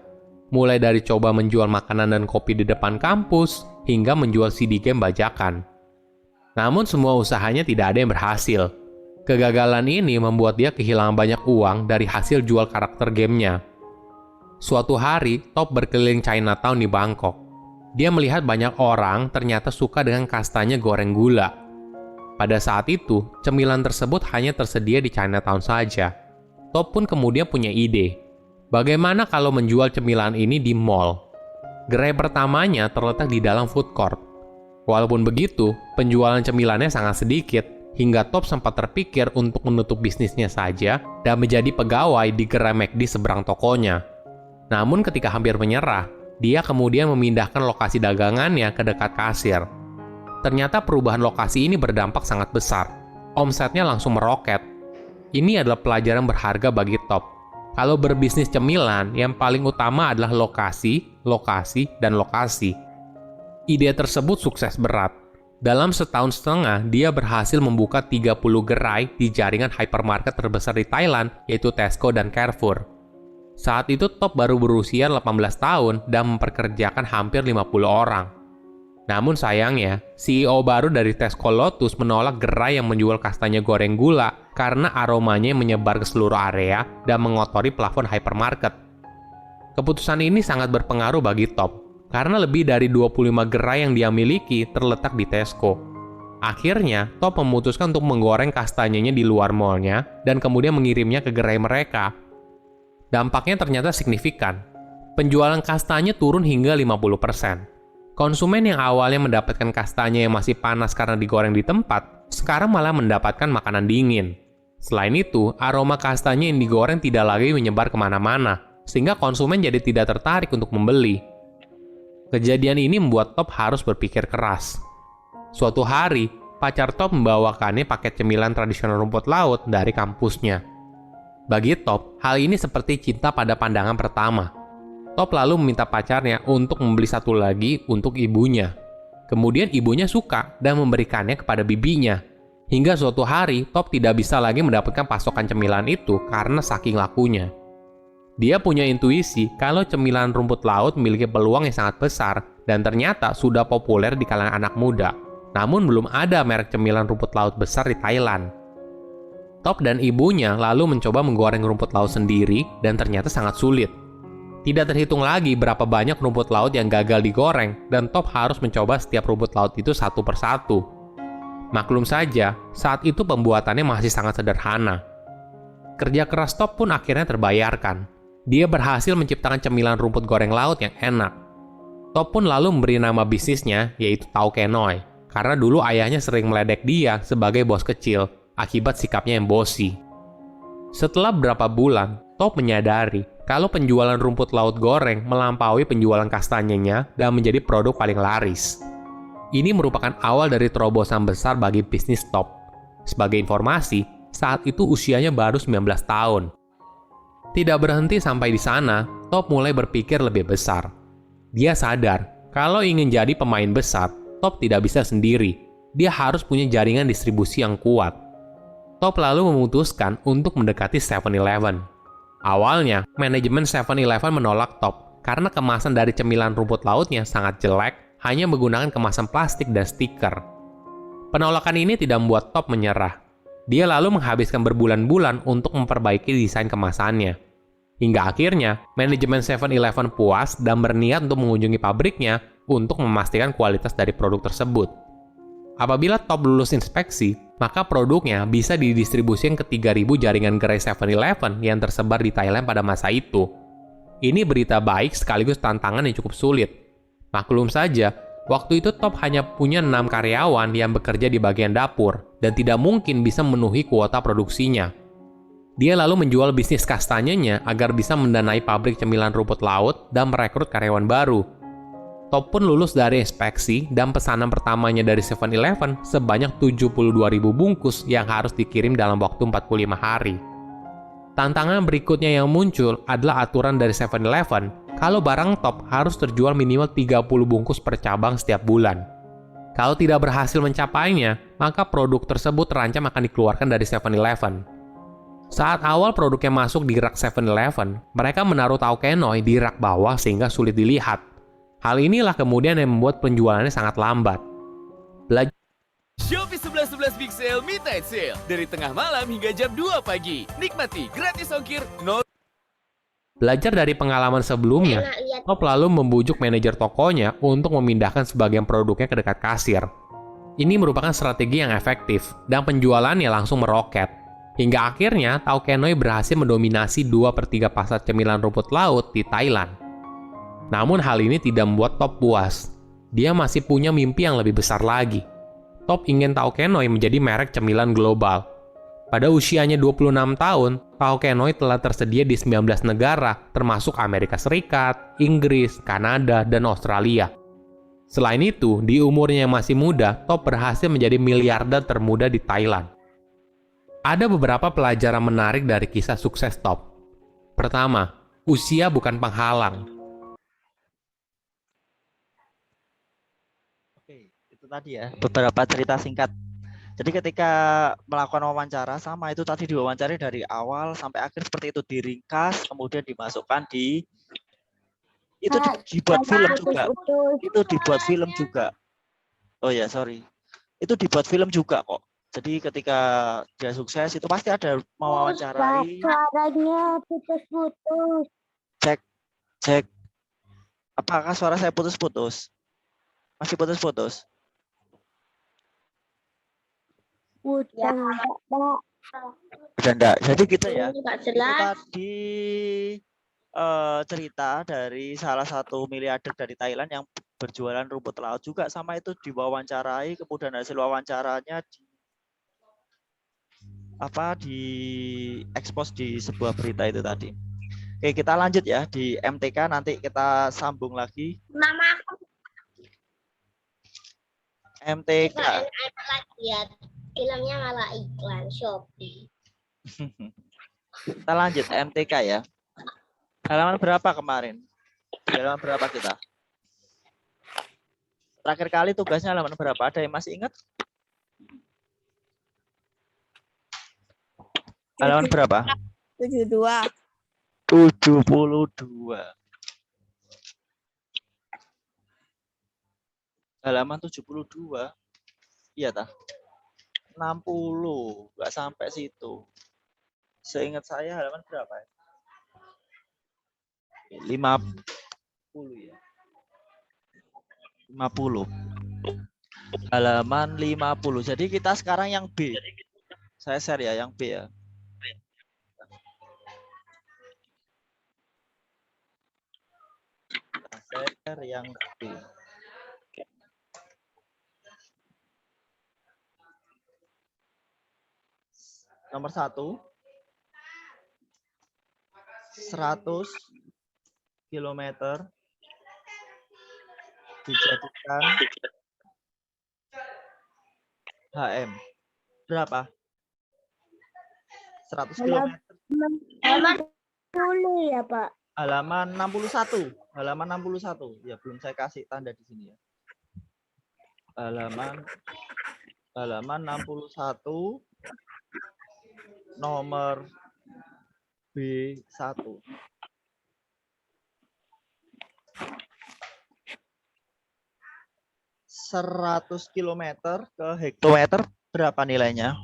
Mulai dari coba menjual makanan dan kopi di depan kampus, hingga menjual CD game bajakan. Namun semua usahanya tidak ada yang berhasil. Kegagalan ini membuat dia kehilangan banyak uang dari hasil jual karakter gamenya. Suatu hari, Top berkeliling Chinatown di Bangkok. Dia melihat banyak orang ternyata suka dengan kastanya goreng gula. Pada saat itu, cemilan tersebut hanya tersedia di Chinatown saja. Top pun kemudian punya ide. Bagaimana kalau menjual cemilan ini di mall? Gerai pertamanya terletak di dalam food court. Walaupun begitu, penjualan cemilannya sangat sedikit, hingga Top sempat terpikir untuk menutup bisnisnya saja dan menjadi pegawai di gerai McD seberang tokonya. Namun ketika hampir menyerah, dia kemudian memindahkan lokasi dagangannya ke dekat kasir. Ternyata perubahan lokasi ini berdampak sangat besar. Omsetnya langsung meroket. Ini adalah pelajaran berharga bagi Top. Kalau berbisnis cemilan, yang paling utama adalah lokasi, dan lokasi. Ide tersebut sukses berat. Dalam setahun setengah, dia berhasil membuka 30 gerai di jaringan hypermarket terbesar di Thailand, yaitu Tesco dan Carrefour. Saat itu Top baru berusia 18 tahun dan memperkerjakan hampir 50 orang. Namun sayangnya, CEO baru dari Tesco Lotus menolak gerai yang menjual kastanya goreng gula karena aromanya menyebar ke seluruh area dan mengotori plafon hypermarket. Keputusan ini sangat berpengaruh bagi Top, karena lebih dari 25 gerai yang dia miliki terletak di Tesco. Akhirnya, Top memutuskan untuk menggoreng kastanyanya di luar mallnya dan kemudian mengirimnya ke gerai mereka. Dampaknya ternyata signifikan. Penjualan kastanya turun hingga 50%. Konsumen yang awalnya mendapatkan kastanya yang masih panas karena digoreng di tempat, sekarang malah mendapatkan makanan dingin. Selain itu, aroma kastanya yang digoreng tidak lagi menyebar kemana-mana, sehingga konsumen jadi tidak tertarik untuk membeli. Kejadian ini membuat Top harus berpikir keras. Suatu hari, pacar Top membawakannya paket cemilan tradisional rumput laut dari kampusnya. Bagi Top, hal ini seperti cinta pada pandangan pertama. Top lalu meminta pacarnya untuk membeli satu lagi untuk ibunya. Kemudian ibunya suka dan memberikannya kepada bibinya. Hingga suatu hari, Top tidak bisa lagi mendapatkan pasokan cemilan itu karena saking lakunya. Dia punya intuisi kalau cemilan rumput laut memiliki peluang yang sangat besar dan ternyata sudah populer di kalangan anak muda. Namun belum ada merek cemilan rumput laut besar di Thailand. Top dan ibunya lalu mencoba menggoreng rumput laut sendiri dan ternyata sangat sulit. Tidak terhitung lagi berapa banyak rumput laut yang gagal digoreng dan Top harus mencoba setiap rumput laut itu satu persatu. Maklum saja, saat itu pembuatannya masih sangat sederhana. Kerja keras Top pun akhirnya terbayarkan. Dia berhasil menciptakan cemilan rumput goreng laut yang enak. Top pun lalu memberi nama bisnisnya, yaitu Tau Kenoi, karena dulu ayahnya sering meledek dia sebagai bos kecil akibat sikapnya yang bosi. Setelah beberapa bulan, Top menyadari kalau penjualan rumput laut goreng melampaui penjualan kastanyenya dan menjadi produk paling laris. Ini merupakan awal dari terobosan besar bagi bisnis Top. Sebagai informasi, saat itu usianya baru 19 tahun. Tidak berhenti sampai di sana, Top mulai berpikir lebih besar. Dia sadar, kalau ingin jadi pemain besar, Top tidak bisa sendiri. Dia harus punya jaringan distribusi yang kuat. Top lalu memutuskan untuk mendekati 7-Eleven. Awalnya, manajemen 7-Eleven menolak Top karena kemasan dari cemilan rumput lautnya sangat jelek, hanya menggunakan kemasan plastik dan stiker. Penolakan ini tidak membuat Top menyerah. Dia lalu menghabiskan berbulan-bulan untuk memperbaiki desain kemasannya. Hingga akhirnya, manajemen 7-Eleven puas dan berniat untuk mengunjungi pabriknya untuk memastikan kualitas dari produk tersebut. Apabila Top lulus inspeksi, maka produknya bisa didistribusikan ke 3.000 jaringan gerai 7-Eleven yang tersebar di Thailand pada masa itu. Ini berita baik sekaligus tantangan yang cukup sulit. Maklum saja, waktu itu Top hanya punya 6 karyawan yang bekerja di bagian dapur dan tidak mungkin bisa memenuhi kuota produksinya. Dia lalu menjual bisnis kastanyenya agar bisa mendanai pabrik cemilan rumput laut dan merekrut karyawan baru. Top pun lulus dari inspeksi dan pesanan pertamanya dari 7-Eleven sebanyak 72.000 bungkus yang harus dikirim dalam waktu 45 hari. Tantangan berikutnya yang muncul adalah aturan dari 7-Eleven kalau barang Top harus terjual minimal 30 bungkus per cabang setiap bulan. Kalau tidak berhasil mencapainya, maka produk tersebut terancam akan dikeluarkan dari 7-Eleven. Saat awal produknya masuk di rak 7-Eleven, mereka menaruh Tau Kenoi di rak bawah sehingga sulit dilihat. Hal inilah kemudian yang membuat penjualannya sangat lambat. Shopee 11.11 Big Sale Midnight Sale dari tengah malam hingga jam 2 pagi. Nikmati gratis ongkir 0. Belajar dari pengalaman sebelumnya, Top lalu membujuk manajer tokonya untuk memindahkan sebagian produknya ke dekat kasir. Ini merupakan strategi yang efektif dan penjualannya langsung meroket. Hingga akhirnya Tau Kenoi berhasil mendominasi 2/3 pasar cemilan rumput laut di Thailand. Namun hal ini tidak membuat Top puas. Dia masih punya mimpi yang lebih besar lagi. Top ingin Tau Kenoi menjadi merek cemilan global. Pada usianya 26 tahun, Tau Kenoi telah tersedia di 19 negara, termasuk Amerika Serikat, Inggris, Kanada, dan Australia. Selain itu, di umurnya yang masih muda, Top berhasil menjadi miliarder termuda di Thailand. Ada beberapa pelajaran menarik dari kisah sukses Top. Pertama, usia bukan penghalang. Oke, itu tadi ya, beberapa cerita singkat. Jadi ketika melakukan wawancara, sama itu tadi diwawancari dari awal sampai akhir seperti itu, diringkas, kemudian dimasukkan di... Itu dibuat film juga. Itu dibuat film juga. Oh ya, sorry. Itu dibuat film juga kok. Jadi ketika dia sukses, itu pasti ada mewawancarai. Suaranya putus-putus. Cek. Apakah suara saya putus-putus? Masih putus-putus? Udah enggak. Jadi gitu ya. Nggak Itu jelas. tadi cerita dari salah satu miliarder dari Thailand yang berjualan rumput laut juga, sama itu diwawancarai, kemudian hasil wawancaranya di expose di sebuah berita itu tadi. Oke, kita lanjut ya di MTK, nanti kita sambung lagi. Mama aku MTK. lagi ya. Filmnya malah iklan Shopee. Kita lanjut MTK ya. Halaman berapa kemarin? Halaman berapa kita? Terakhir kali tugasnya halaman berapa? Ada yang masih ingat? Halaman berapa? 72. 72. Halaman 72. Iya tah? 60. Enggak sampai situ. Seingat saya halaman berapa ya? 50 ya. 50. Halaman 50. Jadi kita sekarang yang B. Saya share ya yang B ya. Share yang B. Nomor 1. 100 km dijadikan HM. Berapa? 100 km. Halaman 10 ya, Pak. Halaman 61. Halaman 61. Ya, belum saya kasih tanda di sini ya. Halaman 61 nomor B1. 100 km ke hektometer berapa nilainya?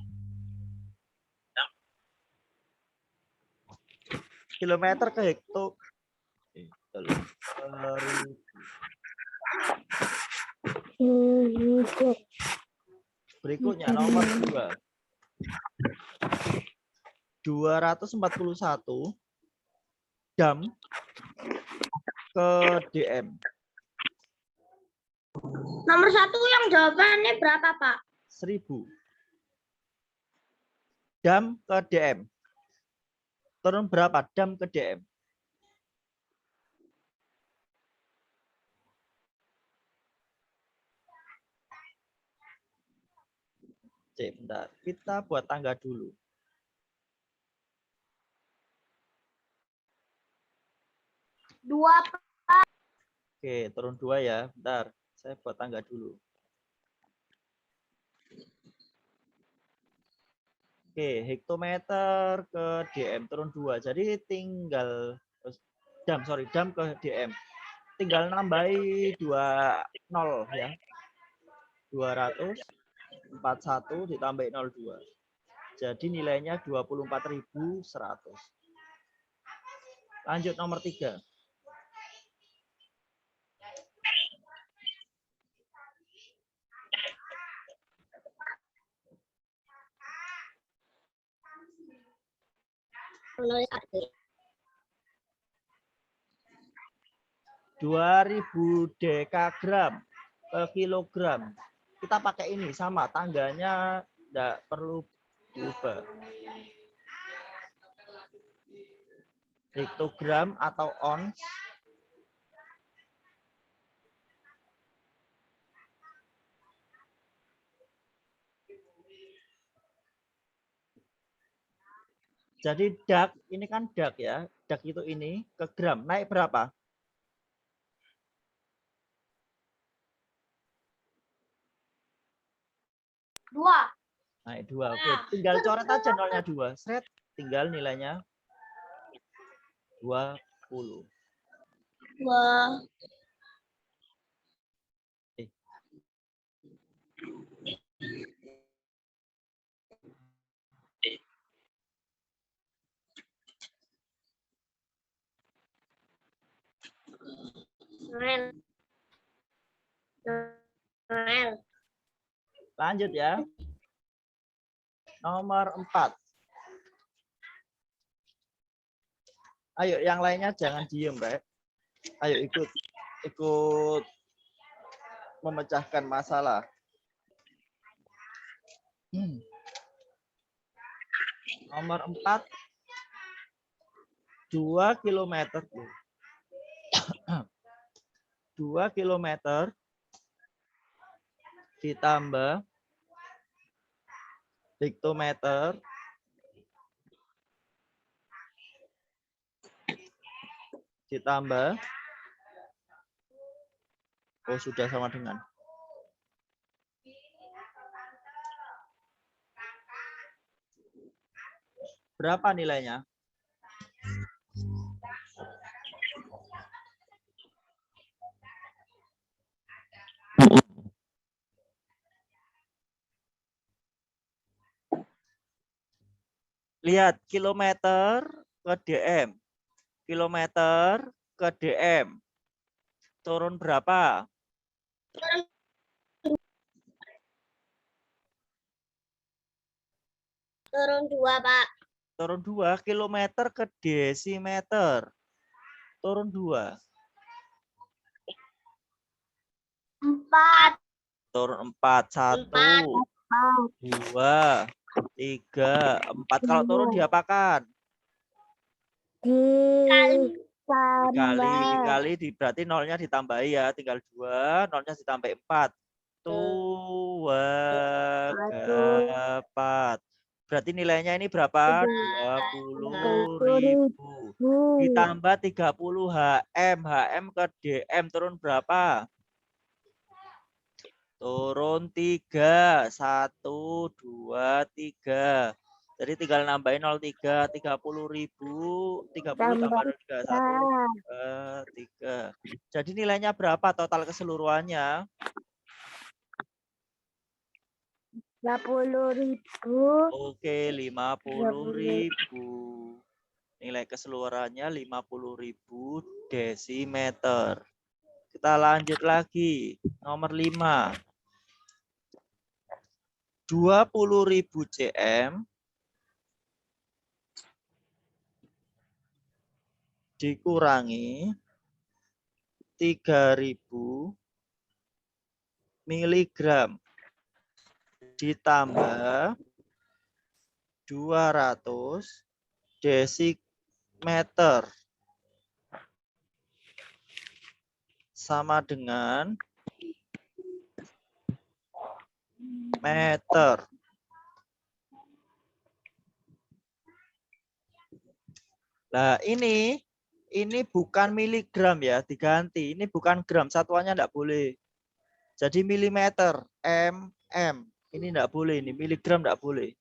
Kilometer ke hekto. Berikutnya nomor 2. 241 jam ke DM. Nomor 1 yang jawabannya berapa, Pak? 1000 jam ke DM. Turun berapa jam ke DM? Cek, bentar. Kita buat tangga dulu. Dua. Oke, turun 2 ya. Bentar, saya buat tangga dulu. Oke, hektometer ke DM turun 2. Jadi tinggal jam ke DM. Tinggal nambahi 20 ya. 241 ditambahi 02. Jadi nilainya 24.100. Lanjut nomor 3. Menulis 2000 dekagram ke kilogram. Kita pakai ini sama, tangganya enggak perlu diubah. Hektogram atau ons. Jadi dak, ini kan dak ya. Dak itu ini ke gram. Naik berapa? Dua. Naik 2. Oke, tinggal coret aja nolnya 2. Seret, tinggal nilainya 20. Wah. Lanjut ya. Nomor 4. Ayo yang lainnya jangan diem, Rek. Ayo ikut memecahkan masalah. Nomor 4. 2 km. 2 km ditambah hektometer ditambah sudah sama dengan Berapa nilainya? Lihat kilometer ke DM. Kilometer ke DM. Turun berapa? Turun 2, Pak. Turun 2 kilometer ke desimeter. Turun 2. 4. Turun 4. 1, 2, 3, 4. Kalau turun diapakan? Dikali berarti nolnya ditambahi ya. Tinggal 2, nolnya ditambah 4. 2, 4. Berarti nilainya ini berapa? 20.000. Ditambah 30 HM. HM ke DM turun berapa? Turun 3. 1, 2, 3. Jadi tinggal nambahin 03. 30.000. 30 tambah 3. 1, 2, 3. Jadi nilainya berapa total keseluruhannya? 50.000. Oke, 50.000. Nilai keseluruhannya 50.000 desimeter. Kita lanjut lagi. Nomor 5. 20.000 cm dikurangi 3.000 miligram ditambah 200 desimeter sama dengan meter. Nah, ini bukan miligram ya, diganti. Ini bukan gram, satuannya enggak boleh. Jadi milimeter, mm. Ini enggak boleh, ini miligram enggak boleh.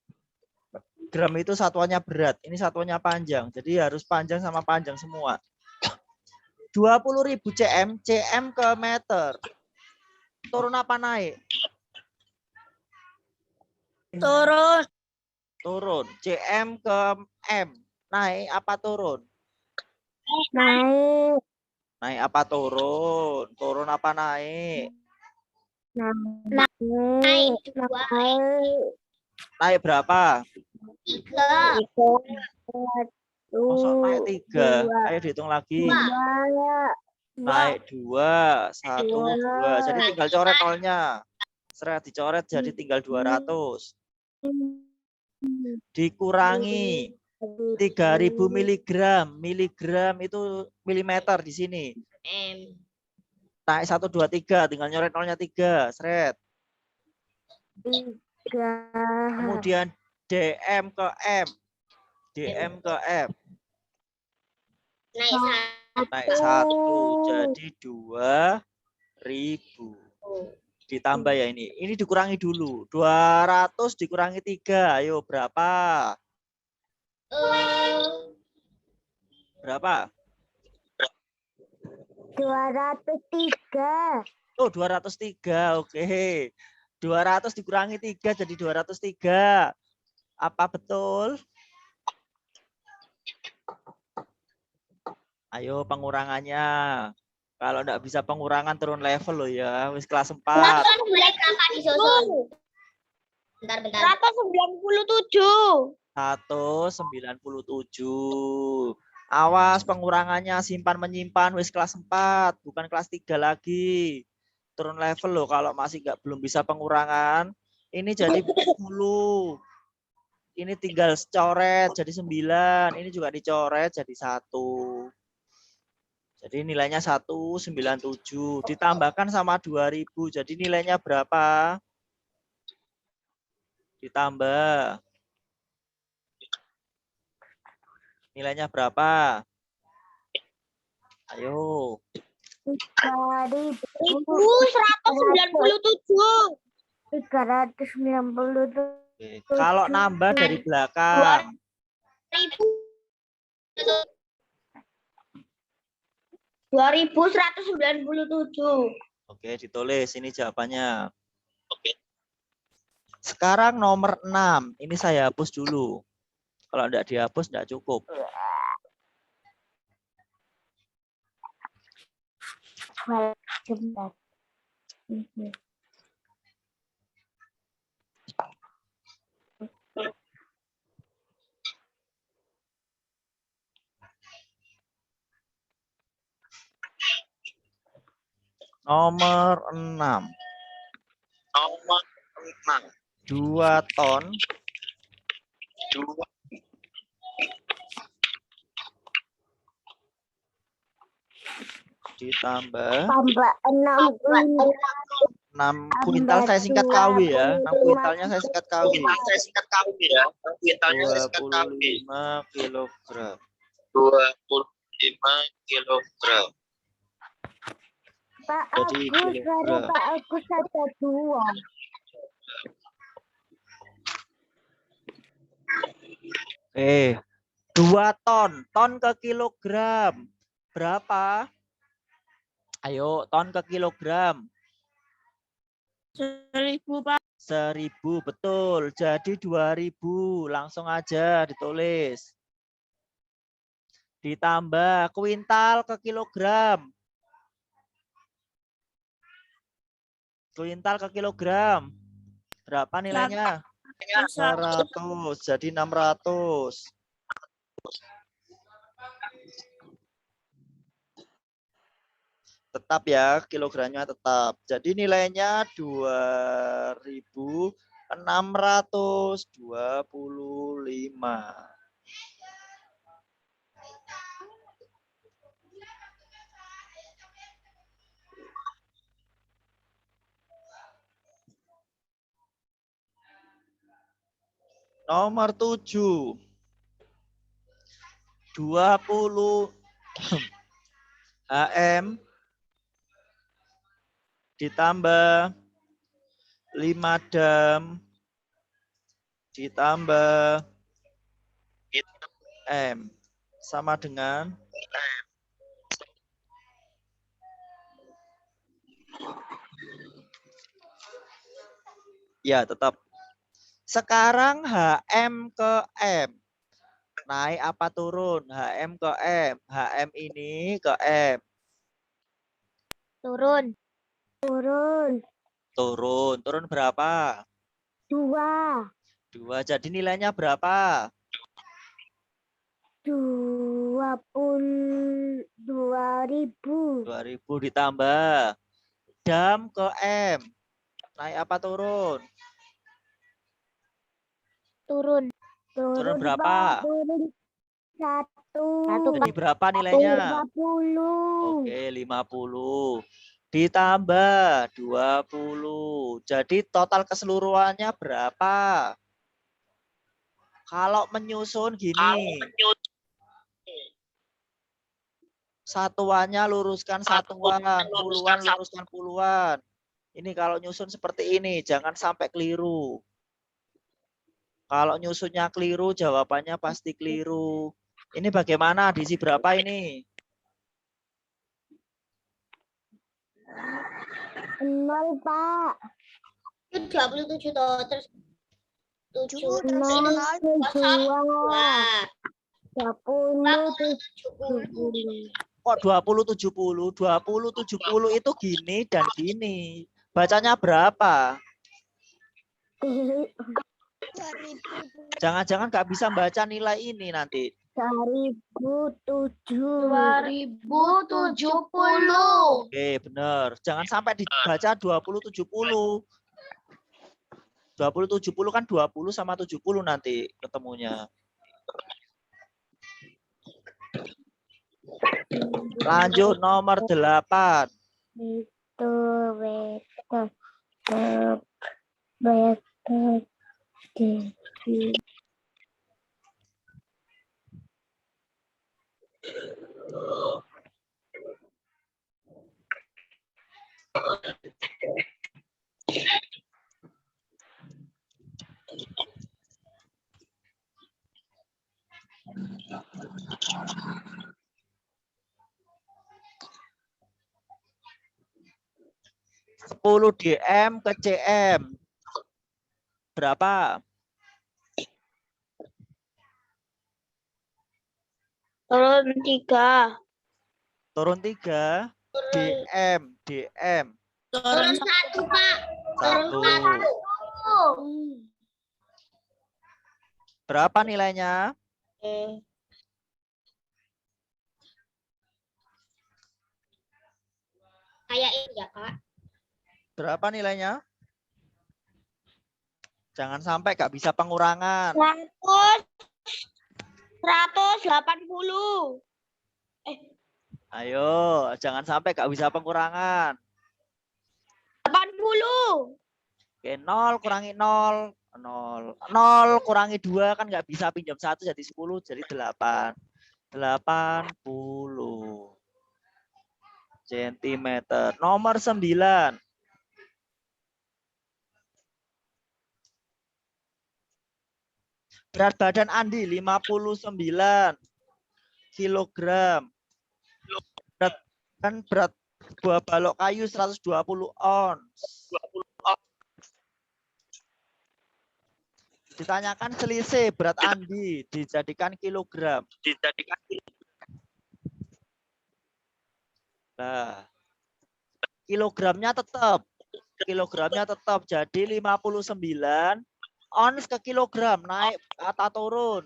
Gram itu satuannya berat, ini satuannya panjang. Jadi harus panjang sama panjang semua. 20.000 cm, cm ke meter. Turun apa naik? Turun. Turun. cm ke m. Naik apa turun? Naik. Naik apa turun? Turun apa naik? Naik 2. Naik berapa? 3. Masuk naik 3. Ayo dihitung lagi. Naik 2. 1, 2. Jadi tinggal coret nolnya. Seret dicoret jadi tinggal 200. Dikurangi 3.000 miligram. Miligram itu milimeter di sini. Naik 1, 2, 3. Tinggal nyoret nolnya 3. Seret. Kemudian DM ke M. DM ke M. Naik 1. Jadi 2.000. Ditambah ya ini. Ini dikurangi dulu. 200 dikurangi 3. Ayo berapa? Berapa? 203. Oh, 203. Oke. 200 dikurangi 3 jadi 203. Apa betul? Ayo pengurangannya. Kalau enggak bisa pengurangan turun level loh ya. Wis kelas 4. Berapa disusun? Bentar. 197. 197. Awas pengurangannya simpan menyimpan wis kelas 4, bukan kelas 3 lagi. Turun level loh kalau masih belum bisa pengurangan. Ini jadi 10. Ini tinggal coret jadi 9. Ini juga dicoret jadi 1. Jadi nilainya 197 ditambahkan sama 2000. Jadi nilainya berapa? Ditambah. Nilainya berapa? Ayo. 397. Oke. Kalau nambah dari belakang. $2.197. Oke, ditulis ini jawabannya. Oke. Sekarang nomor 6. Ini saya hapus dulu. Kalau enggak dihapus enggak cukup. Nomor 6. 2 ton. Ditambah Tambah 6 kuintal. 6 kuintal saya singkat KW ya. 6 kuintalnya saya singkat KW. 25 kilogram. 25 kilogram. Pak Jadi Agus, kilogram. Pak Agus ada 2. Oke. 2 ton. Ton ke kilogram. Berapa? Ayo, ton ke kilogram. 1.000, Pak. 1.000, betul. Jadi 2.000. Langsung aja ditulis. Ditambah kuintal ke kilogram. Kuintal ke kilogram. Berapa nilainya? 100. Jadi 600. Tetap ya, kilogramnya tetap. Jadi nilainya 2.625. Nomor 7. 20 HM ditambah 5 dam ditambah M sama dengan ya tetap. Sekarang HM ke M. Naik apa turun? HM ke M. HM ini ke M. Turun. Turun berapa? 2. 2. Jadi nilainya berapa? 20.000. 2.000 ditambah dam ke M. Naik apa turun? Turun Berapa? Turun 1. Jadi berapa nilainya? 50. Oke, 50. Ditambah 20. Jadi total keseluruhannya berapa? Kalau menyusun gini. Satuannya luruskan satuan, puluhan luruskan puluhan. Ini kalau nyusun seperti ini, jangan sampai keliru. Kalau nyusunnya keliru, jawabannya pasti keliru. Ini bagaimana? Diisi berapa ini? 0, Pak. 27 toh, terus 7 terus 0, 2. 20, 70. Kok 20, 70? 20, 70 itu gini dan gini. Bacanya berapa? Jangan-jangan nggak bisa baca nilai ini nanti. 2070. Oke, benar. Jangan sampai dibaca 20, 70. 20, 70 kan 20 sama 70 nanti ketemunya. Lanjut nomor 8. Itu betul. 10 DM ke CM. Berapa? Turun 3. Turun 3. DM. Turun 1, Pak. Turun 1. 1. Berapa nilainya? Kayak ini ya, Kak. Berapa nilainya? Jangan sampai nggak bisa pengurangan. 180. Ayo, jangan sampai nggak bisa pengurangan. 80. Oke, 0 kurangi 0. 0 kurangi 2 kan nggak bisa, pinjam 1 jadi 10, jadi 8. 80 centimeter. Nomor 9. Berat badan Andi 59 kilogram. Berat buah balok kayu 120 ons. Ditanyakan selisih berat Andi dijadikan kilogram. Nah, kilogramnya tetap jadi 59 ons ke kilogram, naik atau turun?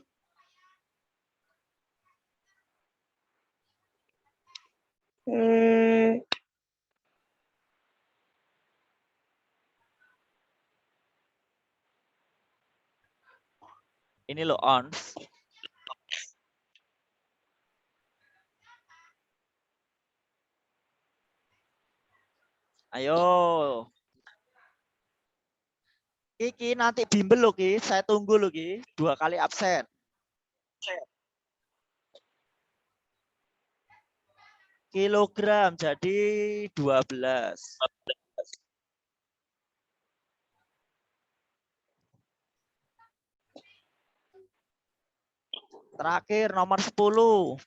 Ini loh ons. Ayo. Iki nanti bimbel loh Ki, saya tunggu loh Ki, 2 kali absen. Kilogram jadi 12. Terakhir nomor 10.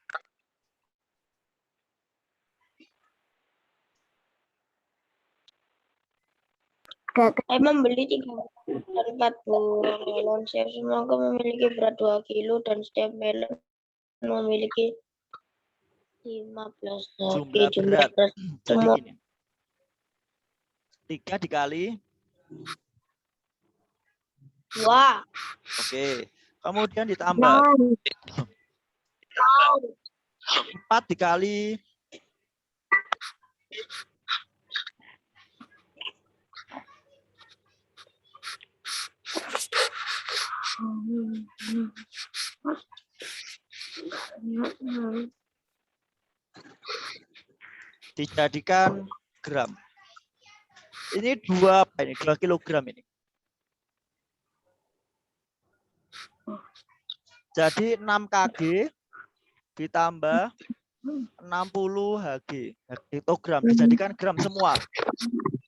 Saya membeli 3 dan 4 buah melon. Semoga memiliki berat 2 kilo dan setiap melon memiliki 15 Jumlah berat. Jadi semua gini. 3 dikali 2. Oke. Kemudian ditambah 4 dikali 4. dijadikan gram. Ini 2 apa ini? 2 kilogram ini. Jadi 6 kg ditambah 60 Hg. Hektogram dijadikan gram semua.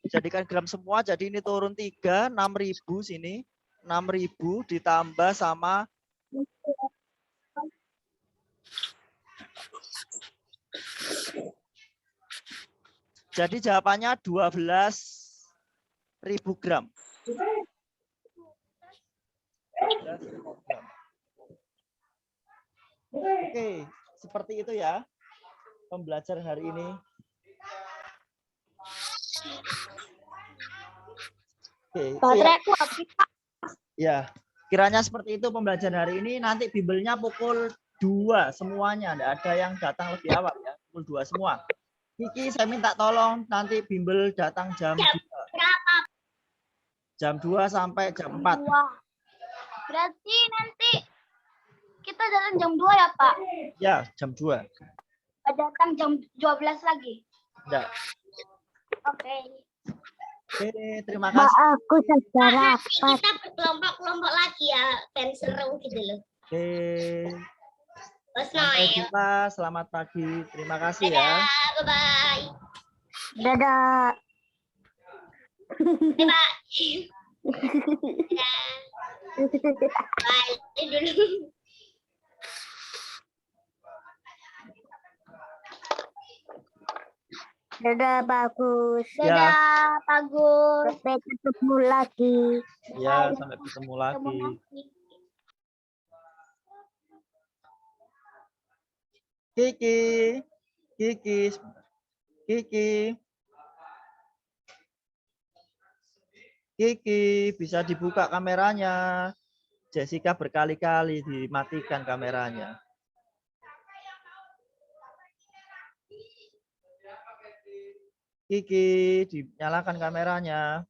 Dijadikan gram semua, jadi ini turun 3, 6.000 sini. 6.000 ditambah sama jadi jawabannya 12.000 gram. 12.000 gram. Oke, seperti itu ya pembelajaran hari ini. Oke, Bateraiku habis. ya, kiranya seperti itu pembelajaran hari ini. Nanti bimbelnya pukul 2 semuanya. Tidak ada yang datang lebih awal ya. Pukul 2 semua. Kiki, saya minta tolong nanti bimbel datang jam 2. Jam 2 sampai jam 4. Berarti nanti kita datang jam 2 ya, Pak? Ya, jam 2. Datang jam 12 lagi. Enggak. Oke. Oke, terima kasih. Aku secara Kita berkelompok-kelompok lagi ya, dan seru gitu loh. Oke. Bos Sampai Noel. jumpa, selamat pagi. Terima kasih ya. Bye-bye. dadah. Bye-bye. Dadah. Bye dulu. Dadah bagus. Ya. Dadah bagus. Sampai ketemu lagi. Ya, sampai ketemu lagi. Kiki, Kiki, Kiki, Kiki, bisa dibuka kameranya. Jessica berkali-kali dimatikan kameranya. Kiki, dinyalakan kameranya.